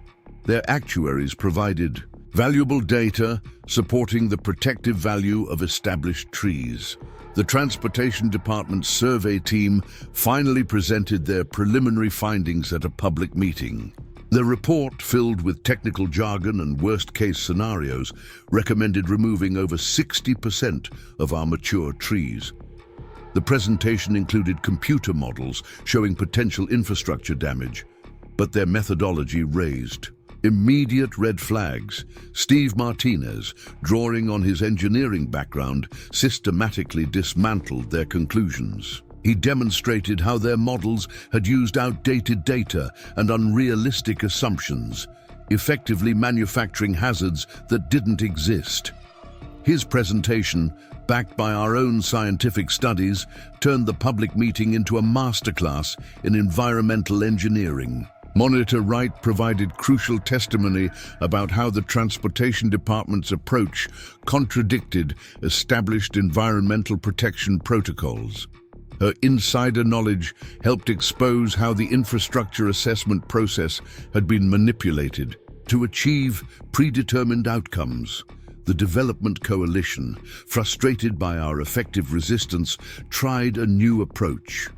Their actuaries provided valuable data supporting the protective value of established trees. The Transportation Department's survey team finally presented their preliminary findings at a public meeting. The report, filled with technical jargon and worst-case scenarios, recommended removing over 60% of our mature trees. The presentation included computer models showing potential infrastructure damage, but their methodology raised immediate red flags. Steve Martinez, drawing on his engineering background, systematically dismantled their conclusions. He demonstrated how their models had used outdated data and unrealistic assumptions, effectively manufacturing hazards that didn't exist. His presentation, backed by our own scientific studies, turned the public meeting into a masterclass in environmental engineering. Monitor Wright provided crucial testimony about how the Transportation Department's approach contradicted established environmental protection protocols. Her insider knowledge helped expose how the infrastructure assessment process had been manipulated to achieve predetermined outcomes. The Development Coalition, frustrated by our effective resistance, tried a new approach.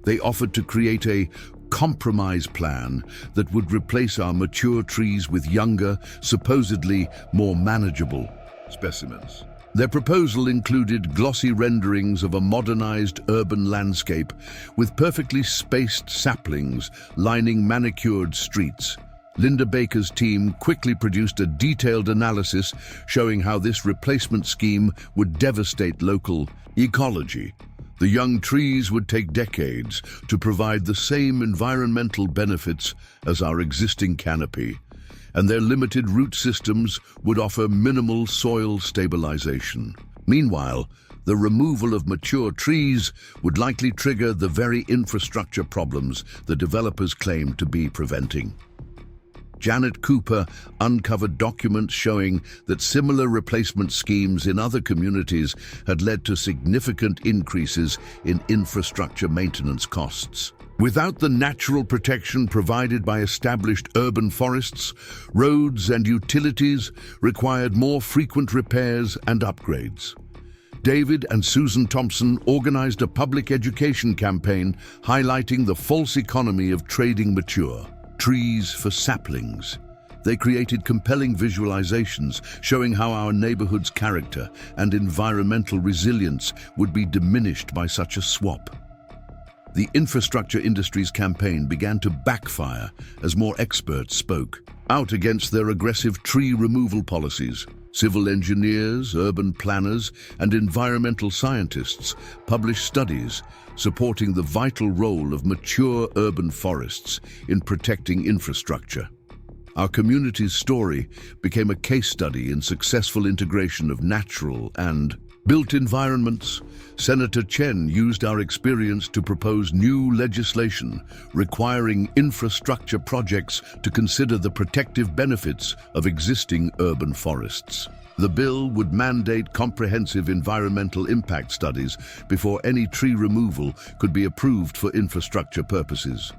They offered to create a compromise plan that would replace our mature trees with younger, supposedly more manageable specimens. Their proposal included glossy renderings of a modernized urban landscape with perfectly spaced saplings lining manicured streets. Linda Baker's team quickly produced a detailed analysis showing how this replacement scheme would devastate local ecology. The young trees would take decades to provide the same environmental benefits as our existing canopy, and their limited root systems would offer minimal soil stabilization. Meanwhile, the removal of mature trees would likely trigger the very infrastructure problems the developers claimed to be preventing. Janet Cooper uncovered documents showing that similar replacement schemes in other communities had led to significant increases in infrastructure maintenance costs. Without the natural protection provided by established urban forests, roads and utilities required more frequent repairs and upgrades. David and Susan Thompson organized a public education campaign highlighting the false economy of trading mature trees for saplings. They created compelling visualizations showing how our neighborhood's character and environmental resilience would be diminished by such a swap. The infrastructure industry's campaign began to backfire as more experts spoke out against their aggressive tree removal policies. Civil engineers, urban planners, and environmental scientists published studies supporting the vital role of mature urban forests in protecting infrastructure. Our community's story became a case study in successful integration of natural and built environments. Senator Chen used our experience to propose new legislation requiring infrastructure projects to consider the protective benefits of existing urban forests. The bill would mandate comprehensive environmental impact studies before any tree removal could be approved for infrastructure purposes.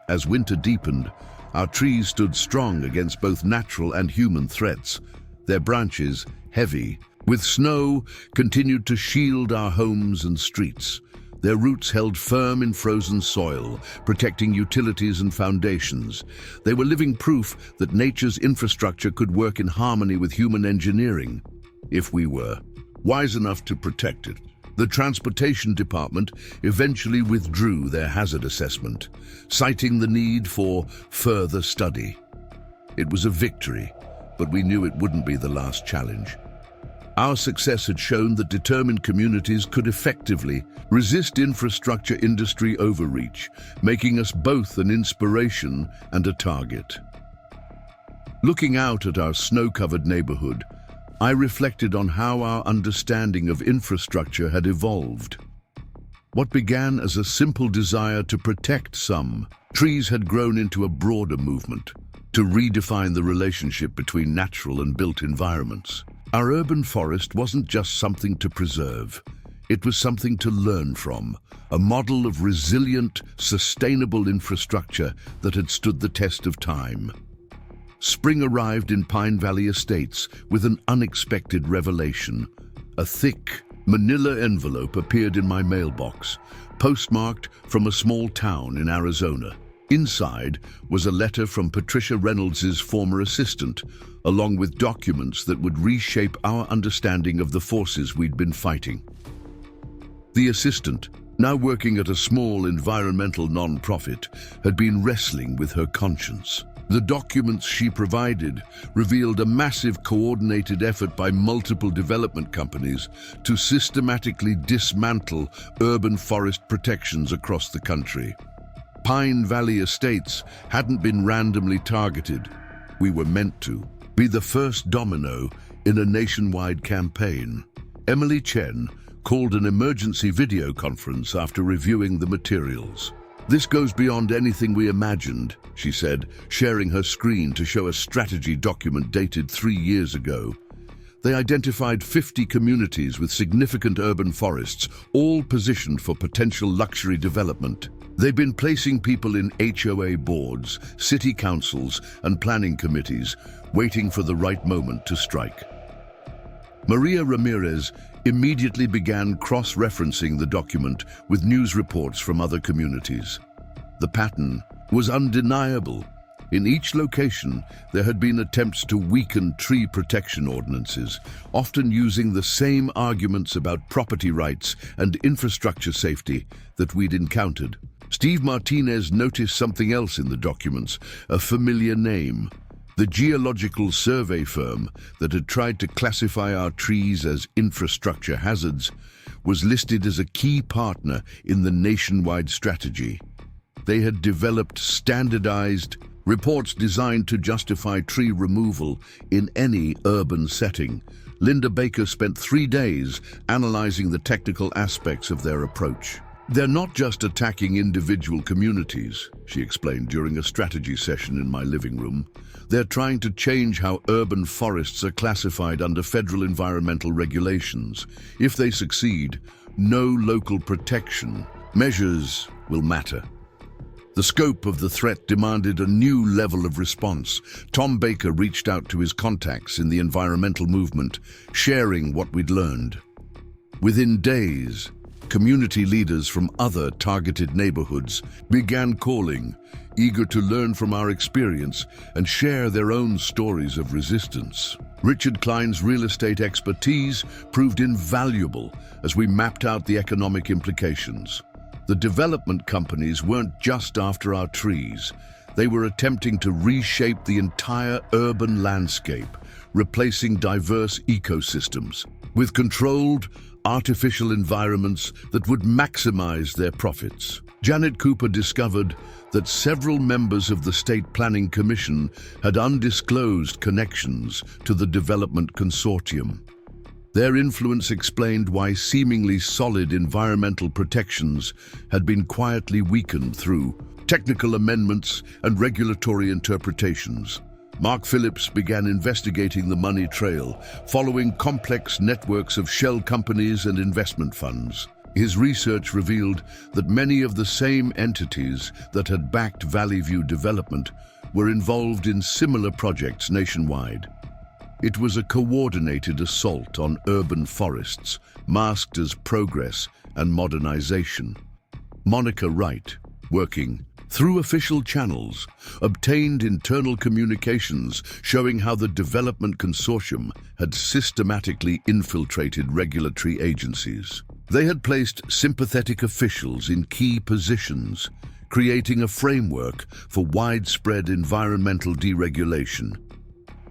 As winter deepened, our trees stood strong against both natural and human threats. Their branches, heavy with snow, continued to shield our homes and streets. Their roots held firm in frozen soil, protecting utilities and foundations. They were living proof that nature's infrastructure could work in harmony with human engineering, if we were wise enough to protect it. The Transportation Department eventually withdrew their hazard assessment, citing the need for further study. It was a victory, but we knew it wouldn't be the last challenge. Our success had shown that determined communities could effectively resist infrastructure industry overreach, making us both an inspiration and a target. Looking out at our snow-covered neighborhood, I reflected on how our understanding of infrastructure had evolved. What began as a simple desire to protect some trees had grown into a broader movement to redefine the relationship between natural and built environments. Our urban forest wasn't just something to preserve, it was something to learn from, a model of resilient, sustainable infrastructure that had stood the test of time. Spring arrived in Pine Valley Estates with an unexpected revelation. A thick, manila envelope appeared in my mailbox, postmarked from a small town in Arizona. Inside was a letter from Patricia Reynolds' former assistant, along with documents that would reshape our understanding of the forces we'd been fighting. The assistant, now working at a small environmental non-profit, had been wrestling with her conscience. The documents she provided revealed a massive coordinated effort by multiple development companies to systematically dismantle urban forest protections across the country. Pine Valley Estates hadn't been randomly targeted. We were meant to be the first domino in a nationwide campaign. Emily Chen called an emergency video conference after reviewing the materials. "This goes beyond anything we imagined," she said, sharing her screen to show a strategy document dated 3 years ago. They identified 50 communities with significant urban forests, all positioned for potential luxury development. They've been placing people in HOA boards, city councils, and planning committees, waiting for the right moment to strike. Maria Ramirez immediately began cross-referencing the document with news reports from other communities. The pattern was undeniable. In each location, there had been attempts to weaken tree protection ordinances, often using the same arguments about property rights and infrastructure safety that we'd encountered. Steve Martinez noticed something else in the documents, a familiar name. The geological survey firm that had tried to classify our trees as infrastructure hazards was listed as a key partner in the nationwide strategy. They had developed standardized reports designed to justify tree removal in any urban setting. Linda Baker spent 3 days analyzing the technical aspects of their approach. "They're not just attacking individual communities," she explained during a strategy session in my living room. "They're trying to change how urban forests are classified under federal environmental regulations. If they succeed, no local protection measures will matter." The scope of the threat demanded a new level of response. Tom Baker reached out to his contacts in the environmental movement, sharing what we'd learned. Within days, community leaders from other targeted neighborhoods began calling, eager to learn from our experience and share their own stories of resistance. Richard Klein's real estate expertise proved invaluable as we mapped out the economic implications. The development companies weren't just after our trees. They were attempting to reshape the entire urban landscape, replacing diverse ecosystems with controlled, artificial environments that would maximize their profits. Janet Cooper discovered that several members of the State Planning Commission had undisclosed connections to the development consortium. Their influence explained why seemingly solid environmental protections had been quietly weakened through technical amendments and regulatory interpretations. Mark Phillips began investigating the money trail, following complex networks of shell companies and investment funds. His research revealed that many of the same entities that had backed Valley View development were involved in similar projects nationwide. It was a coordinated assault on urban forests, masked as progress and modernization. Monica Wright, working through official channels, obtained internal communications showing how the development consortium had systematically infiltrated regulatory agencies. They had placed sympathetic officials in key positions, creating a framework for widespread environmental deregulation.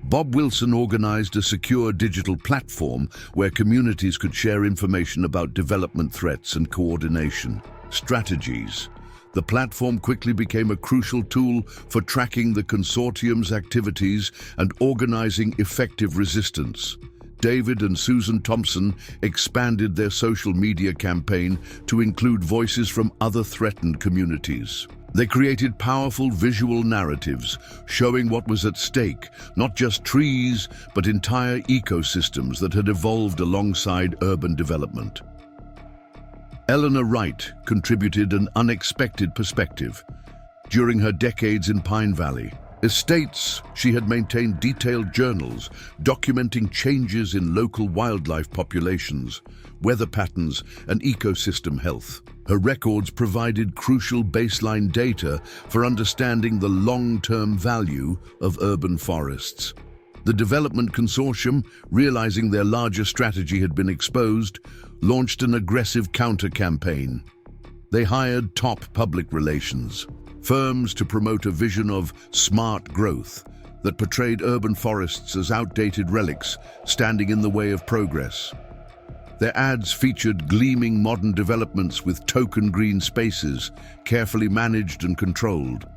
Bob Wilson organized a secure digital platform where communities could share information about development threats and coordination strategies. The platform quickly became a crucial tool for tracking the consortium's activities and organizing effective resistance. David and Susan Thompson expanded their social media campaign to include voices from other threatened communities. They created powerful visual narratives showing what was at stake, not just trees, but entire ecosystems that had evolved alongside urban development. Eleanor Wright contributed an unexpected perspective. During her decades in Pine Valley Estates, she had maintained detailed journals documenting changes in local wildlife populations, weather patterns, and ecosystem health. Her records provided crucial baseline data for understanding the long-term value of urban forests. The Development Consortium, realizing their larger strategy had been exposed, launched an aggressive counter-campaign. They hired top public relations firms to promote a vision of smart growth that portrayed urban forests as outdated relics standing in the way of progress. Their ads featured gleaming modern developments with token green spaces, carefully managed and controlled.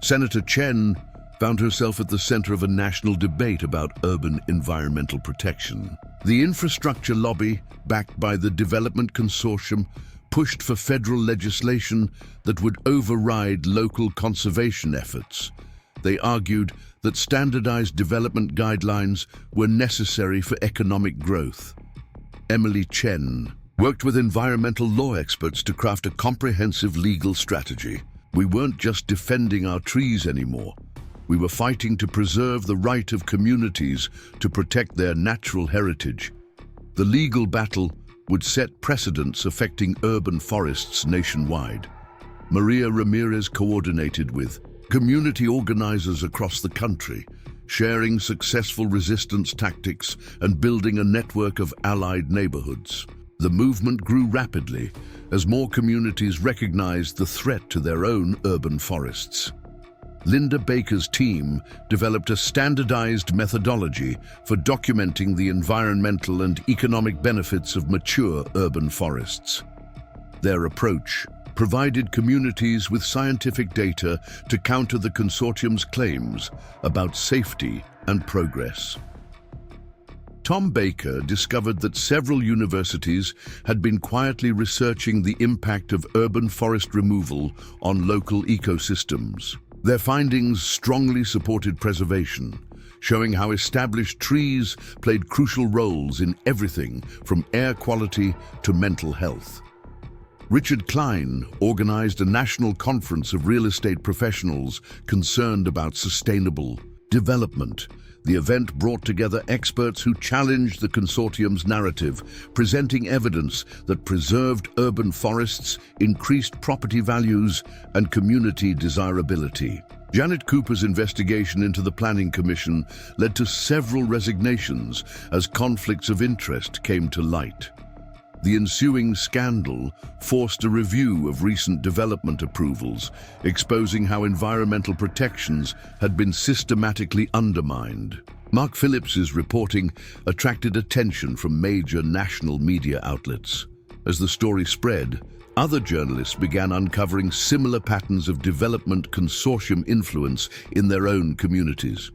Senator Chen found herself at the center of a national debate about urban environmental protection. The infrastructure lobby, backed by the Development Consortium, pushed for federal legislation that would override local conservation efforts. They argued that standardized development guidelines were necessary for economic growth. Emily Chen worked with environmental law experts to craft a comprehensive legal strategy. We weren't just defending our trees anymore. We were fighting to preserve the right of communities to protect their natural heritage. The legal battle would set precedents affecting urban forests nationwide. Maria Ramirez coordinated with community organizers across the country, sharing successful resistance tactics and building a network of allied neighborhoods. The movement grew rapidly as more communities recognized the threat to their own urban forests. Linda Baker's team developed a standardized methodology for documenting the environmental and economic benefits of mature urban forests. Their approach provided communities with scientific data to counter the consortium's claims about safety and progress. Tom Baker discovered that several universities had been quietly researching the impact of urban forest removal on local ecosystems. Their findings strongly supported preservation, showing how established trees played crucial roles in everything from air quality to mental health. Richard Klein organized a national conference of real estate professionals concerned about sustainable development. The event brought together experts who challenged the consortium's narrative, presenting evidence that preserved urban forests increased property values and community desirability. Janet Cooper's investigation into the Planning Commission led to several resignations as conflicts of interest came to light. The ensuing scandal forced a review of recent development approvals, exposing how environmental protections had been systematically undermined. Mark Phillips's reporting attracted attention from major national media outlets. As the story spread, other journalists began uncovering similar patterns of development consortium influence in their own communities.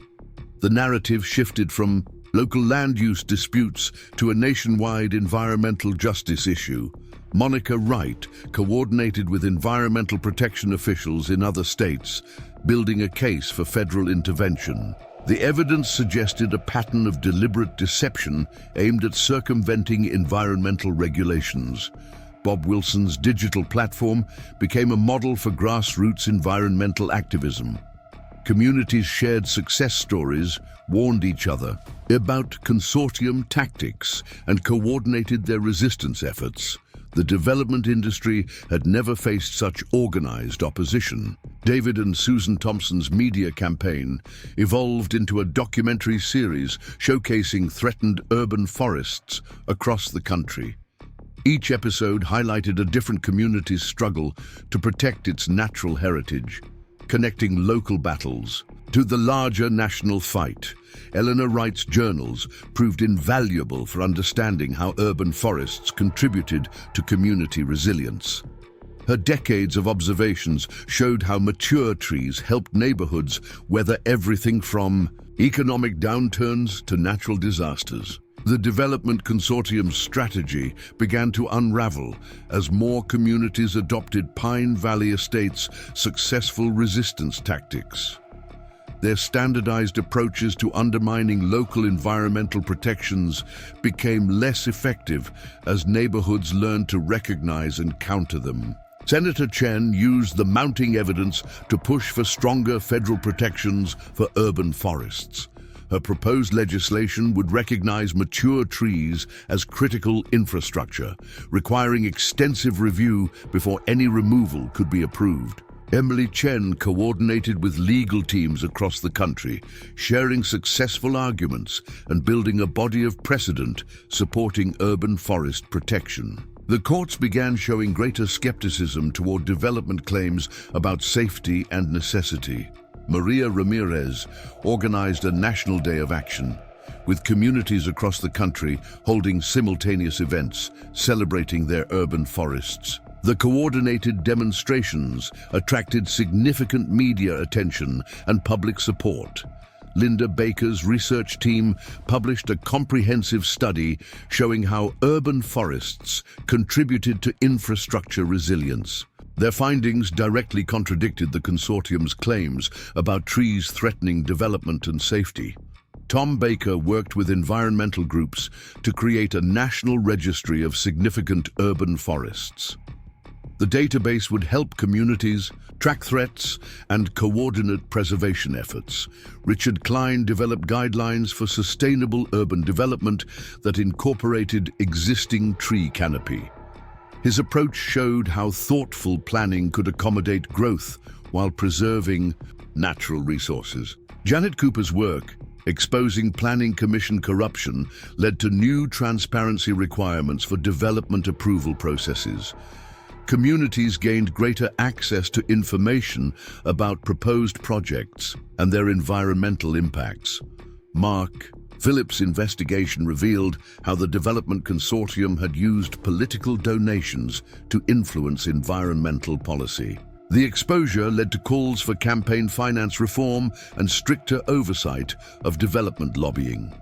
The narrative shifted from local land use disputes to a nationwide environmental justice issue. Monica Wright coordinated with environmental protection officials in other states, building a case for federal intervention. The evidence suggested a pattern of deliberate deception aimed at circumventing environmental regulations. Bob Wilson's digital platform became a model for grassroots environmental activism. Communities shared success stories, warned each other about consortium tactics, and coordinated their resistance efforts. The development industry had never faced such organized opposition. David and Susan Thompson's media campaign evolved into a documentary series showcasing threatened urban forests across the country. Each episode highlighted a different community's struggle to protect its natural heritage, connecting local battles to the larger national fight. Eleanor Wright's journals proved invaluable for understanding how urban forests contributed to community resilience. Her decades of observations showed how mature trees helped neighborhoods weather everything from economic downturns to natural disasters. The Development Consortium's strategy began to unravel as more communities adopted Pine Valley Estate's successful resistance tactics. Their standardized approaches to undermining local environmental protections became less effective as neighborhoods learned to recognize and counter them. Senator Chen used the mounting evidence to push for stronger federal protections for urban forests. Her proposed legislation would recognize mature trees as critical infrastructure, requiring extensive review before any removal could be approved. Emily Chen coordinated with legal teams across the country, sharing successful arguments and building a body of precedent supporting urban forest protection. The courts began showing greater skepticism toward development claims about safety and necessity. Maria Ramirez organized a national day of action, with communities across the country holding simultaneous events celebrating their urban forests. The coordinated demonstrations attracted significant media attention and public support. Linda Baker's research team published a comprehensive study showing how urban forests contributed to infrastructure resilience. Their findings directly contradicted the consortium's claims about trees threatening development and safety. Tom Baker worked with environmental groups to create a national registry of significant urban forests. The database would help communities track threats and coordinate preservation efforts. Richard Klein developed guidelines for sustainable urban development that incorporated existing tree canopy. His approach showed how thoughtful planning could accommodate growth while preserving natural resources. Janet Cooper's work, exposing planning commission corruption, led to new transparency requirements for development approval processes. Communities gained greater access to information about proposed projects and their environmental impacts. Mark Phillips' investigation revealed how the Development Consortium had used political donations to influence environmental policy. The exposure led to calls for campaign finance reform and stricter oversight of development lobbying.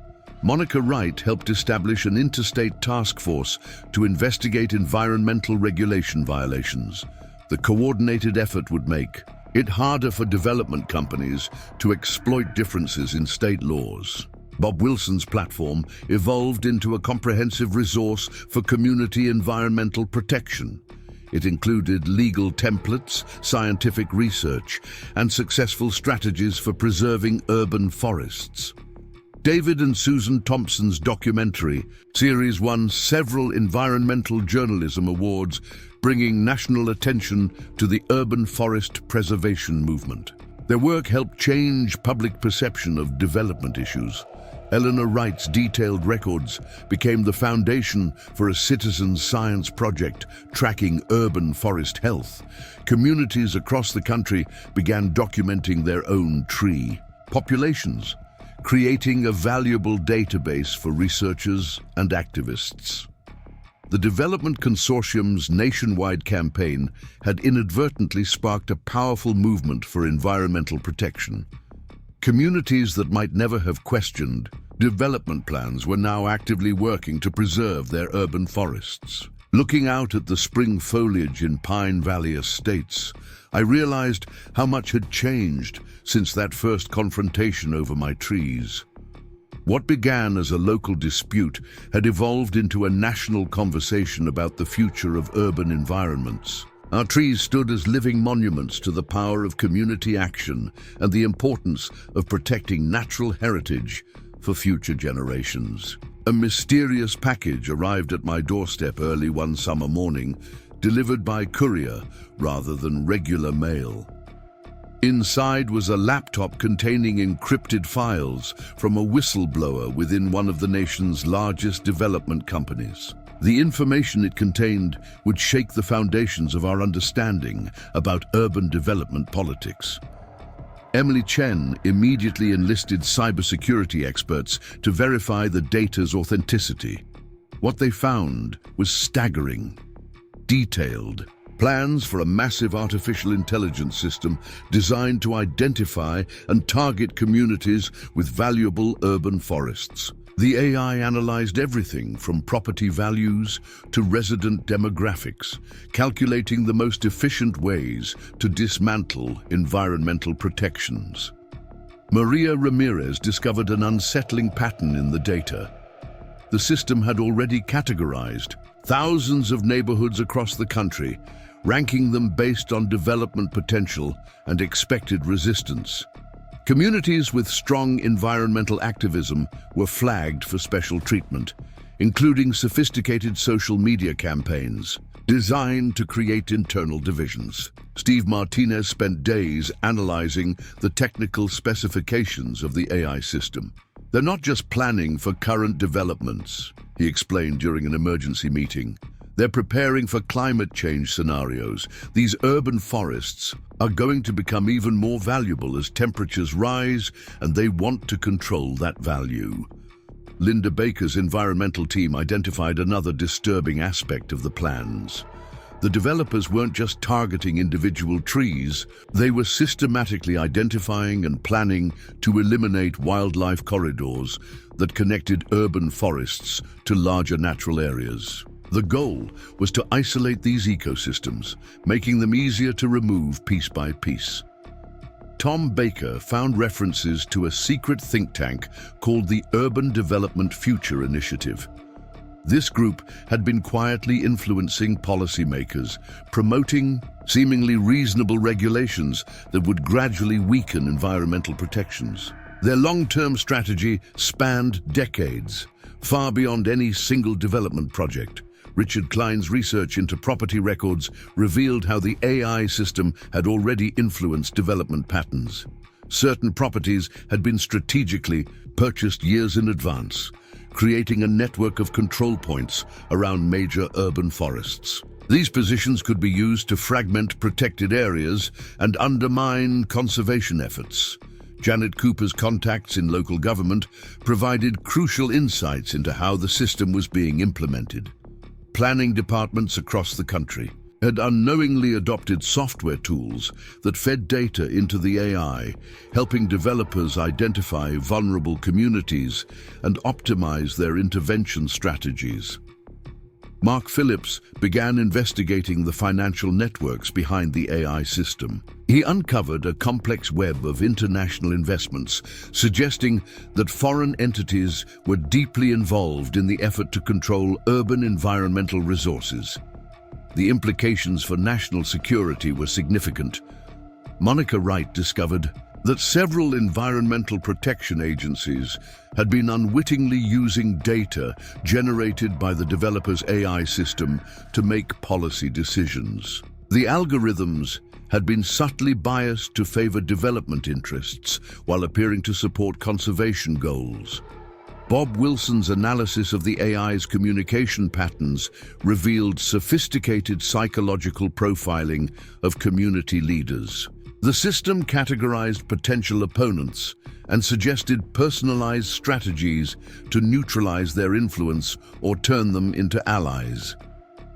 Monica Wright helped establish an interstate task force to investigate environmental regulation violations. The coordinated effort would make it harder for development companies to exploit differences in state laws. Bob Wilson's platform evolved into a comprehensive resource for community environmental protection. It included legal templates, scientific research, and successful strategies for preserving urban forests. David and Susan Thompson's documentary series won several environmental journalism awards, bringing national attention to the urban forest preservation movement. Their work helped change public perception of development issues. Eleanor Wright's detailed records became the foundation for a citizen science project tracking urban forest health. Communities across the country began documenting their own tree populations, creating a valuable database for researchers and activists. The Development Consortium's nationwide campaign had inadvertently sparked a powerful movement for environmental protection. Communities that might never have questioned development plans were now actively working to preserve their urban forests. Looking out at the spring foliage in Pine Valley estates, I realized how much had changed since that first confrontation over my trees. What began as a local dispute had evolved into a national conversation about the future of urban environments. Our trees stood as living monuments to the power of community action and the importance of protecting natural heritage for future generations. A mysterious package arrived at my doorstep early one summer morning, delivered by courier rather than regular mail. Inside was a laptop containing encrypted files from a whistleblower within one of the nation's largest development companies. The information it contained would shake the foundations of our understanding about urban development politics. Emily Chen immediately enlisted cybersecurity experts to verify the data's authenticity. What they found was staggering. Detailed plans for a massive artificial intelligence system designed to identify and target communities with valuable urban forests. The AI analyzed everything from property values to resident demographics, calculating the most efficient ways to dismantle environmental protections. Maria Ramirez discovered an unsettling pattern in the data. The system had already categorized thousands of neighborhoods across the country, ranking them based on development potential and expected resistance. Communities with strong environmental activism were flagged for special treatment, including sophisticated social media campaigns designed to create internal divisions. Steve Martinez spent days analyzing the technical specifications of the AI system. They're not just planning for current developments, he explained during an emergency meeting. They're preparing for climate change scenarios. These urban forests are going to become even more valuable as temperatures rise, and they want to control that value. Linda Baker's environmental team identified another disturbing aspect of the plans. The developers weren't just targeting individual trees, they were systematically identifying and planning to eliminate wildlife corridors that connected urban forests to larger natural areas. The goal was to isolate these ecosystems, making them easier to remove piece by piece. Tom Baker found references to a secret think tank called the Urban Development Future Initiative. This group had been quietly influencing policymakers, promoting seemingly reasonable regulations that would gradually weaken environmental protections. Their long-term strategy spanned decades, far beyond any single development project. Richard Klein's research into property records revealed how the AI system had already influenced development patterns. Certain properties had been strategically purchased years in advance, creating a network of control points around major urban forests. These positions could be used to fragment protected areas and undermine conservation efforts. Janet Cooper's contacts in local government provided crucial insights into how the system was being implemented. Planning departments across the country had unknowingly adopted software tools that fed data into the AI, helping developers identify vulnerable communities and optimize their intervention strategies. Mark Phillips began investigating the financial networks behind the AI system. He uncovered a complex web of international investments, suggesting that foreign entities were deeply involved in the effort to control urban environmental resources. The implications for national security were significant. Monica Wright discovered that several environmental protection agencies had been unwittingly using data generated by the developer's AI system to make policy decisions. The algorithms had been subtly biased to favor development interests while appearing to support conservation goals. Bob Wilson's analysis of the AI's communication patterns revealed sophisticated psychological profiling of community leaders. The system categorized potential opponents and suggested personalized strategies to neutralize their influence or turn them into allies.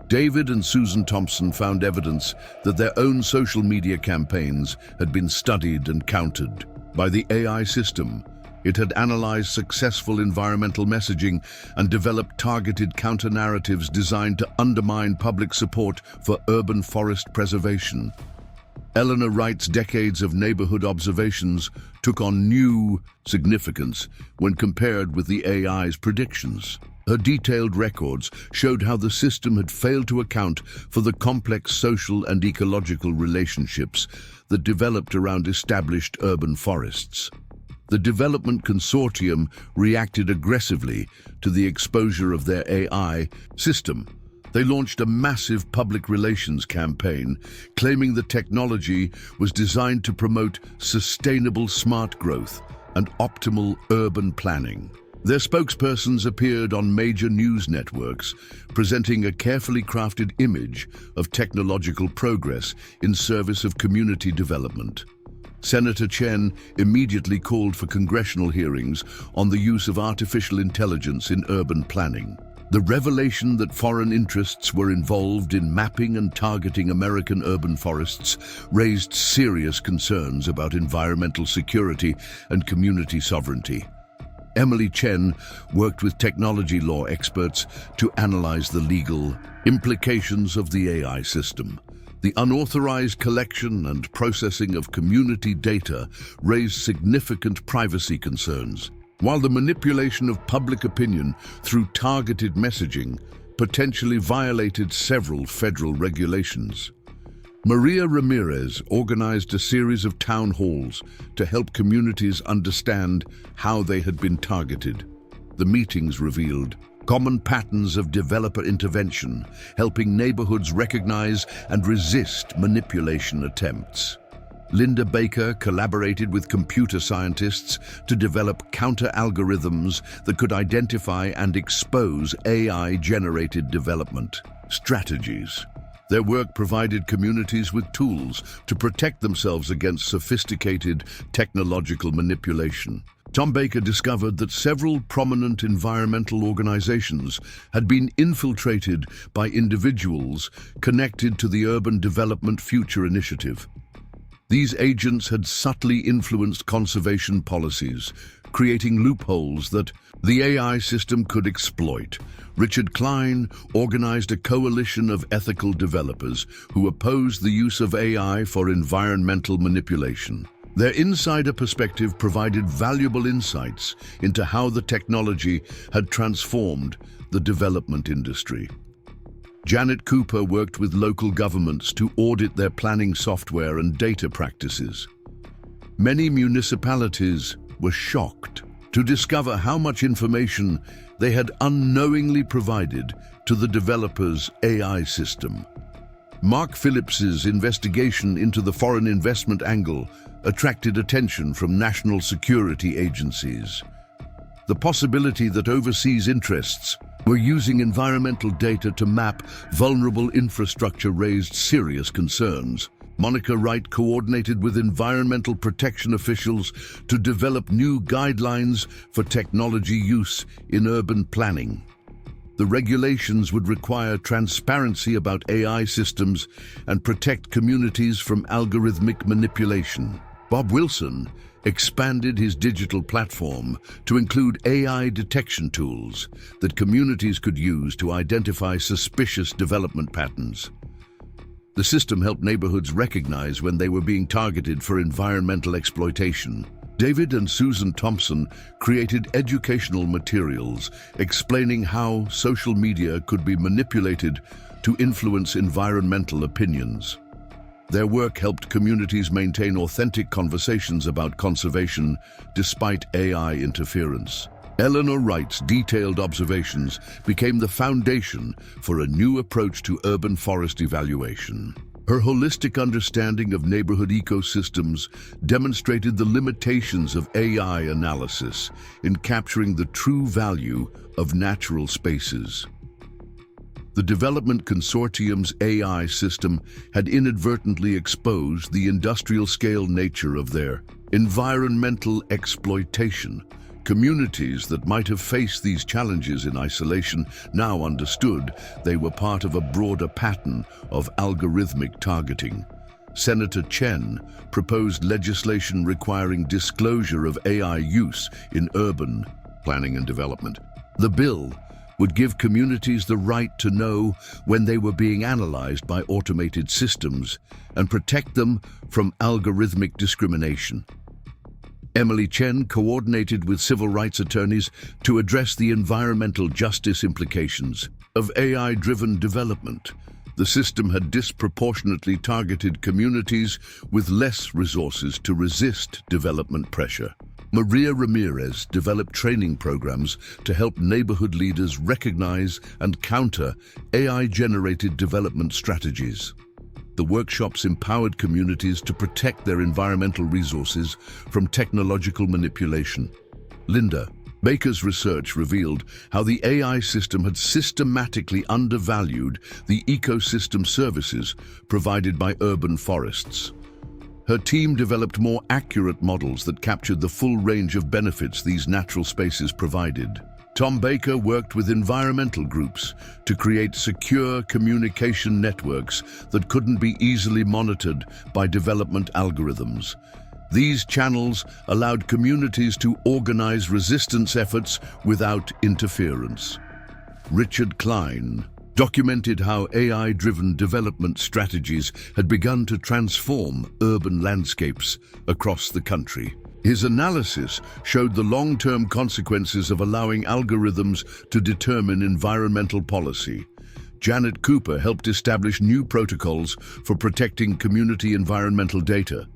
David and Susan Thompson found evidence that their own social media campaigns had been studied and countered by the AI system. It had analyzed successful environmental messaging and developed targeted counter-narratives designed to undermine public support for urban forest preservation. Eleanor Wright's decades of neighborhood observations took on new significance when compared with the AI's predictions. Her detailed records showed how the system had failed to account for the complex social and ecological relationships that developed around established urban forests. The development consortium reacted aggressively to the exposure of their AI system. They launched a massive public relations campaign, claiming the technology was designed to promote sustainable smart growth and optimal urban planning. Their spokespersons appeared on major news networks, presenting a carefully crafted image of technological progress in service of community development. Senator Chen immediately called for congressional hearings on the use of artificial intelligence in urban planning. The revelation that foreign interests were involved in mapping and targeting American urban forests raised serious concerns about environmental security and community sovereignty. Emily Chen worked with technology law experts to analyze the legal implications of the AI system. The unauthorized collection and processing of community data raised significant privacy concerns, while the manipulation of public opinion through targeted messaging potentially violated several federal regulations. Maria Ramirez organized a series of town halls to help communities understand how they had been targeted. The meetings revealed common patterns of developer intervention, helping neighborhoods recognize and resist manipulation attempts. Linda Baker collaborated with computer scientists to develop counter-algorithms that could identify and expose AI-generated development strategies. Their work provided communities with tools to protect themselves against sophisticated technological manipulation. Tom Baker discovered that several prominent environmental organizations had been infiltrated by individuals connected to the Urban Development Future Initiative. These agents had subtly influenced conservation policies, creating loopholes that the AI system could exploit. Richard Klein organized a coalition of ethical developers who opposed the use of AI for environmental manipulation. Their insider perspective provided valuable insights into how the technology had transformed the development industry. Janet Cooper worked with local governments to audit their planning software and data practices. Many municipalities were shocked to discover how much information they had unknowingly provided to the developer's AI system. Mark Phillips's investigation into the foreign investment angle attracted attention from national security agencies. The possibility that overseas interests were using environmental data to map vulnerable infrastructure raised serious concerns. Monica Wright coordinated with environmental protection officials to develop new guidelines for technology use in urban planning. The regulations would require transparency about AI systems and protect communities from algorithmic manipulation. Bob Wilson expanded his digital platform to include AI detection tools that communities could use to identify suspicious development patterns. The system helped neighborhoods recognize when they were being targeted for environmental exploitation. David and Susan Thompson created educational materials explaining how social media could be manipulated to influence environmental opinions. Their work helped communities maintain authentic conversations about conservation despite AI interference. Eleanor Wright's detailed observations became the foundation for a new approach to urban forest evaluation. Her holistic understanding of neighborhood ecosystems demonstrated the limitations of AI analysis in capturing the true value of natural spaces. The Development Consortium's AI system had inadvertently exposed the industrial-scale nature of their Environmental exploitation. Communities that might have faced these challenges in isolation now understood they were part of a broader pattern of algorithmic targeting. Senator Chen proposed legislation requiring disclosure of AI use in urban planning and development. The bill would give communities the right to know when they were being analyzed by automated systems and protect them from algorithmic discrimination. Emily Chen coordinated with civil rights attorneys to address the environmental justice implications of AI-driven development. The system had disproportionately targeted communities with less resources to resist development pressure. Maria Ramirez developed training programs to help neighborhood leaders recognize and counter AI-generated development strategies. The workshops empowered communities to protect their environmental resources from technological manipulation. Linda Baker's research revealed how the AI system had systematically undervalued the ecosystem services provided by urban forests. Her team developed more accurate models that captured the full range of benefits these natural spaces provided. Tom Baker worked with environmental groups to create secure communication networks that couldn't be easily monitored by development algorithms. These channels allowed communities to organize resistance efforts without interference. Richard Klein documented how AI-driven development strategies had begun to transform urban landscapes across the country. His analysis showed the long-term consequences of allowing algorithms to determine environmental policy. Janet Cooper helped establish new protocols for protecting community environmental data.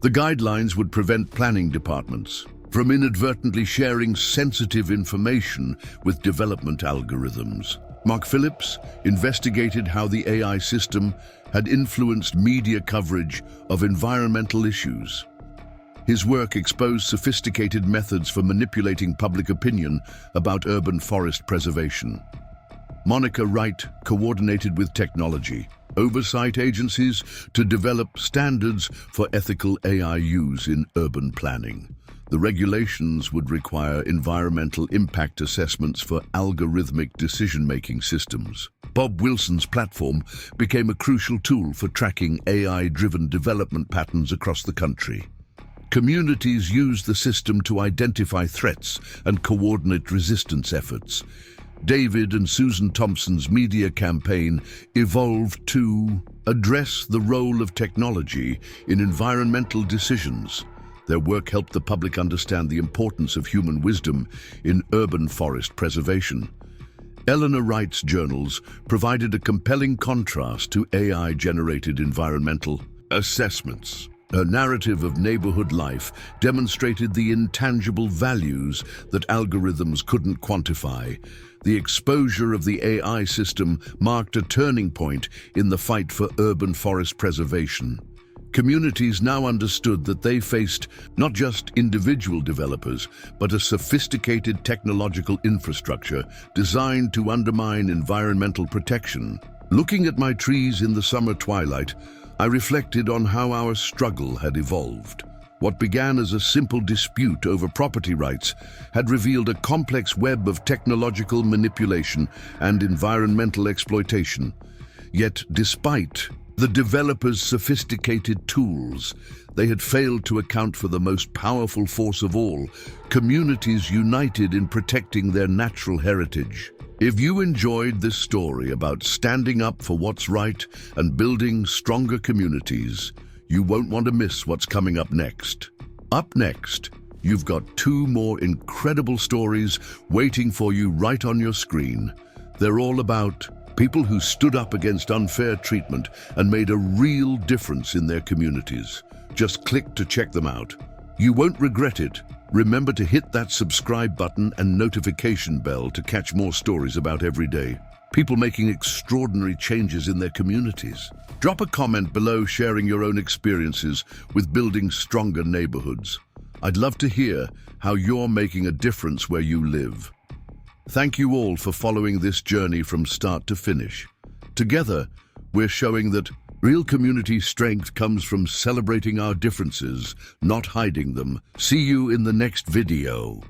The guidelines would prevent planning departments from inadvertently sharing sensitive information with development algorithms. Mark Phillips investigated how the AI system had influenced media coverage of environmental issues. His work exposed sophisticated methods for manipulating public opinion about urban forest preservation. Monica Wright coordinated with technology oversight agencies to develop standards for ethical AI use in urban planning. The regulations would require environmental impact assessments for algorithmic decision-making systems. Bob Wilson's platform became a crucial tool for tracking AI-driven development patterns across the country. Communities used the system to identify threats and coordinate resistance efforts. David and Susan Thompson's media campaign evolved to address the role of technology in environmental decisions. Their work helped the public understand the importance of human wisdom in urban forest preservation. Eleanor Wright's journals provided a compelling contrast to AI-generated environmental assessments. Her narrative of neighborhood life demonstrated the intangible values that algorithms couldn't quantify. The exposure of the AI system marked a turning point in the fight for urban forest preservation. Communities now understood that they faced not just individual developers, but a sophisticated technological infrastructure designed to undermine environmental protection. Looking at my trees in the summer twilight, I reflected on how our struggle had evolved. What began as a simple dispute over property rights had revealed a complex web of technological manipulation and environmental exploitation. Yet, despite the developers' sophisticated tools, they had failed to account for the most powerful force of all, communities united in protecting their natural heritage. If you enjoyed this story about standing up for what's right and building stronger communities, you won't want to miss what's coming up next. Up next, you've got two more incredible stories waiting for you right on your screen. They're all about people who stood up against unfair treatment and made a real difference in their communities. Just click to check them out. You won't regret it. Remember to hit that subscribe button and notification bell to catch more stories about every day. People making extraordinary changes in their communities. Drop a comment below sharing your own experiences with building stronger neighborhoods. I'd love to hear how you're making a difference where you live. Thank you all for following this journey from start to finish. Together, we're showing that Real community strength comes from celebrating our differences, not hiding them. See you in the next video.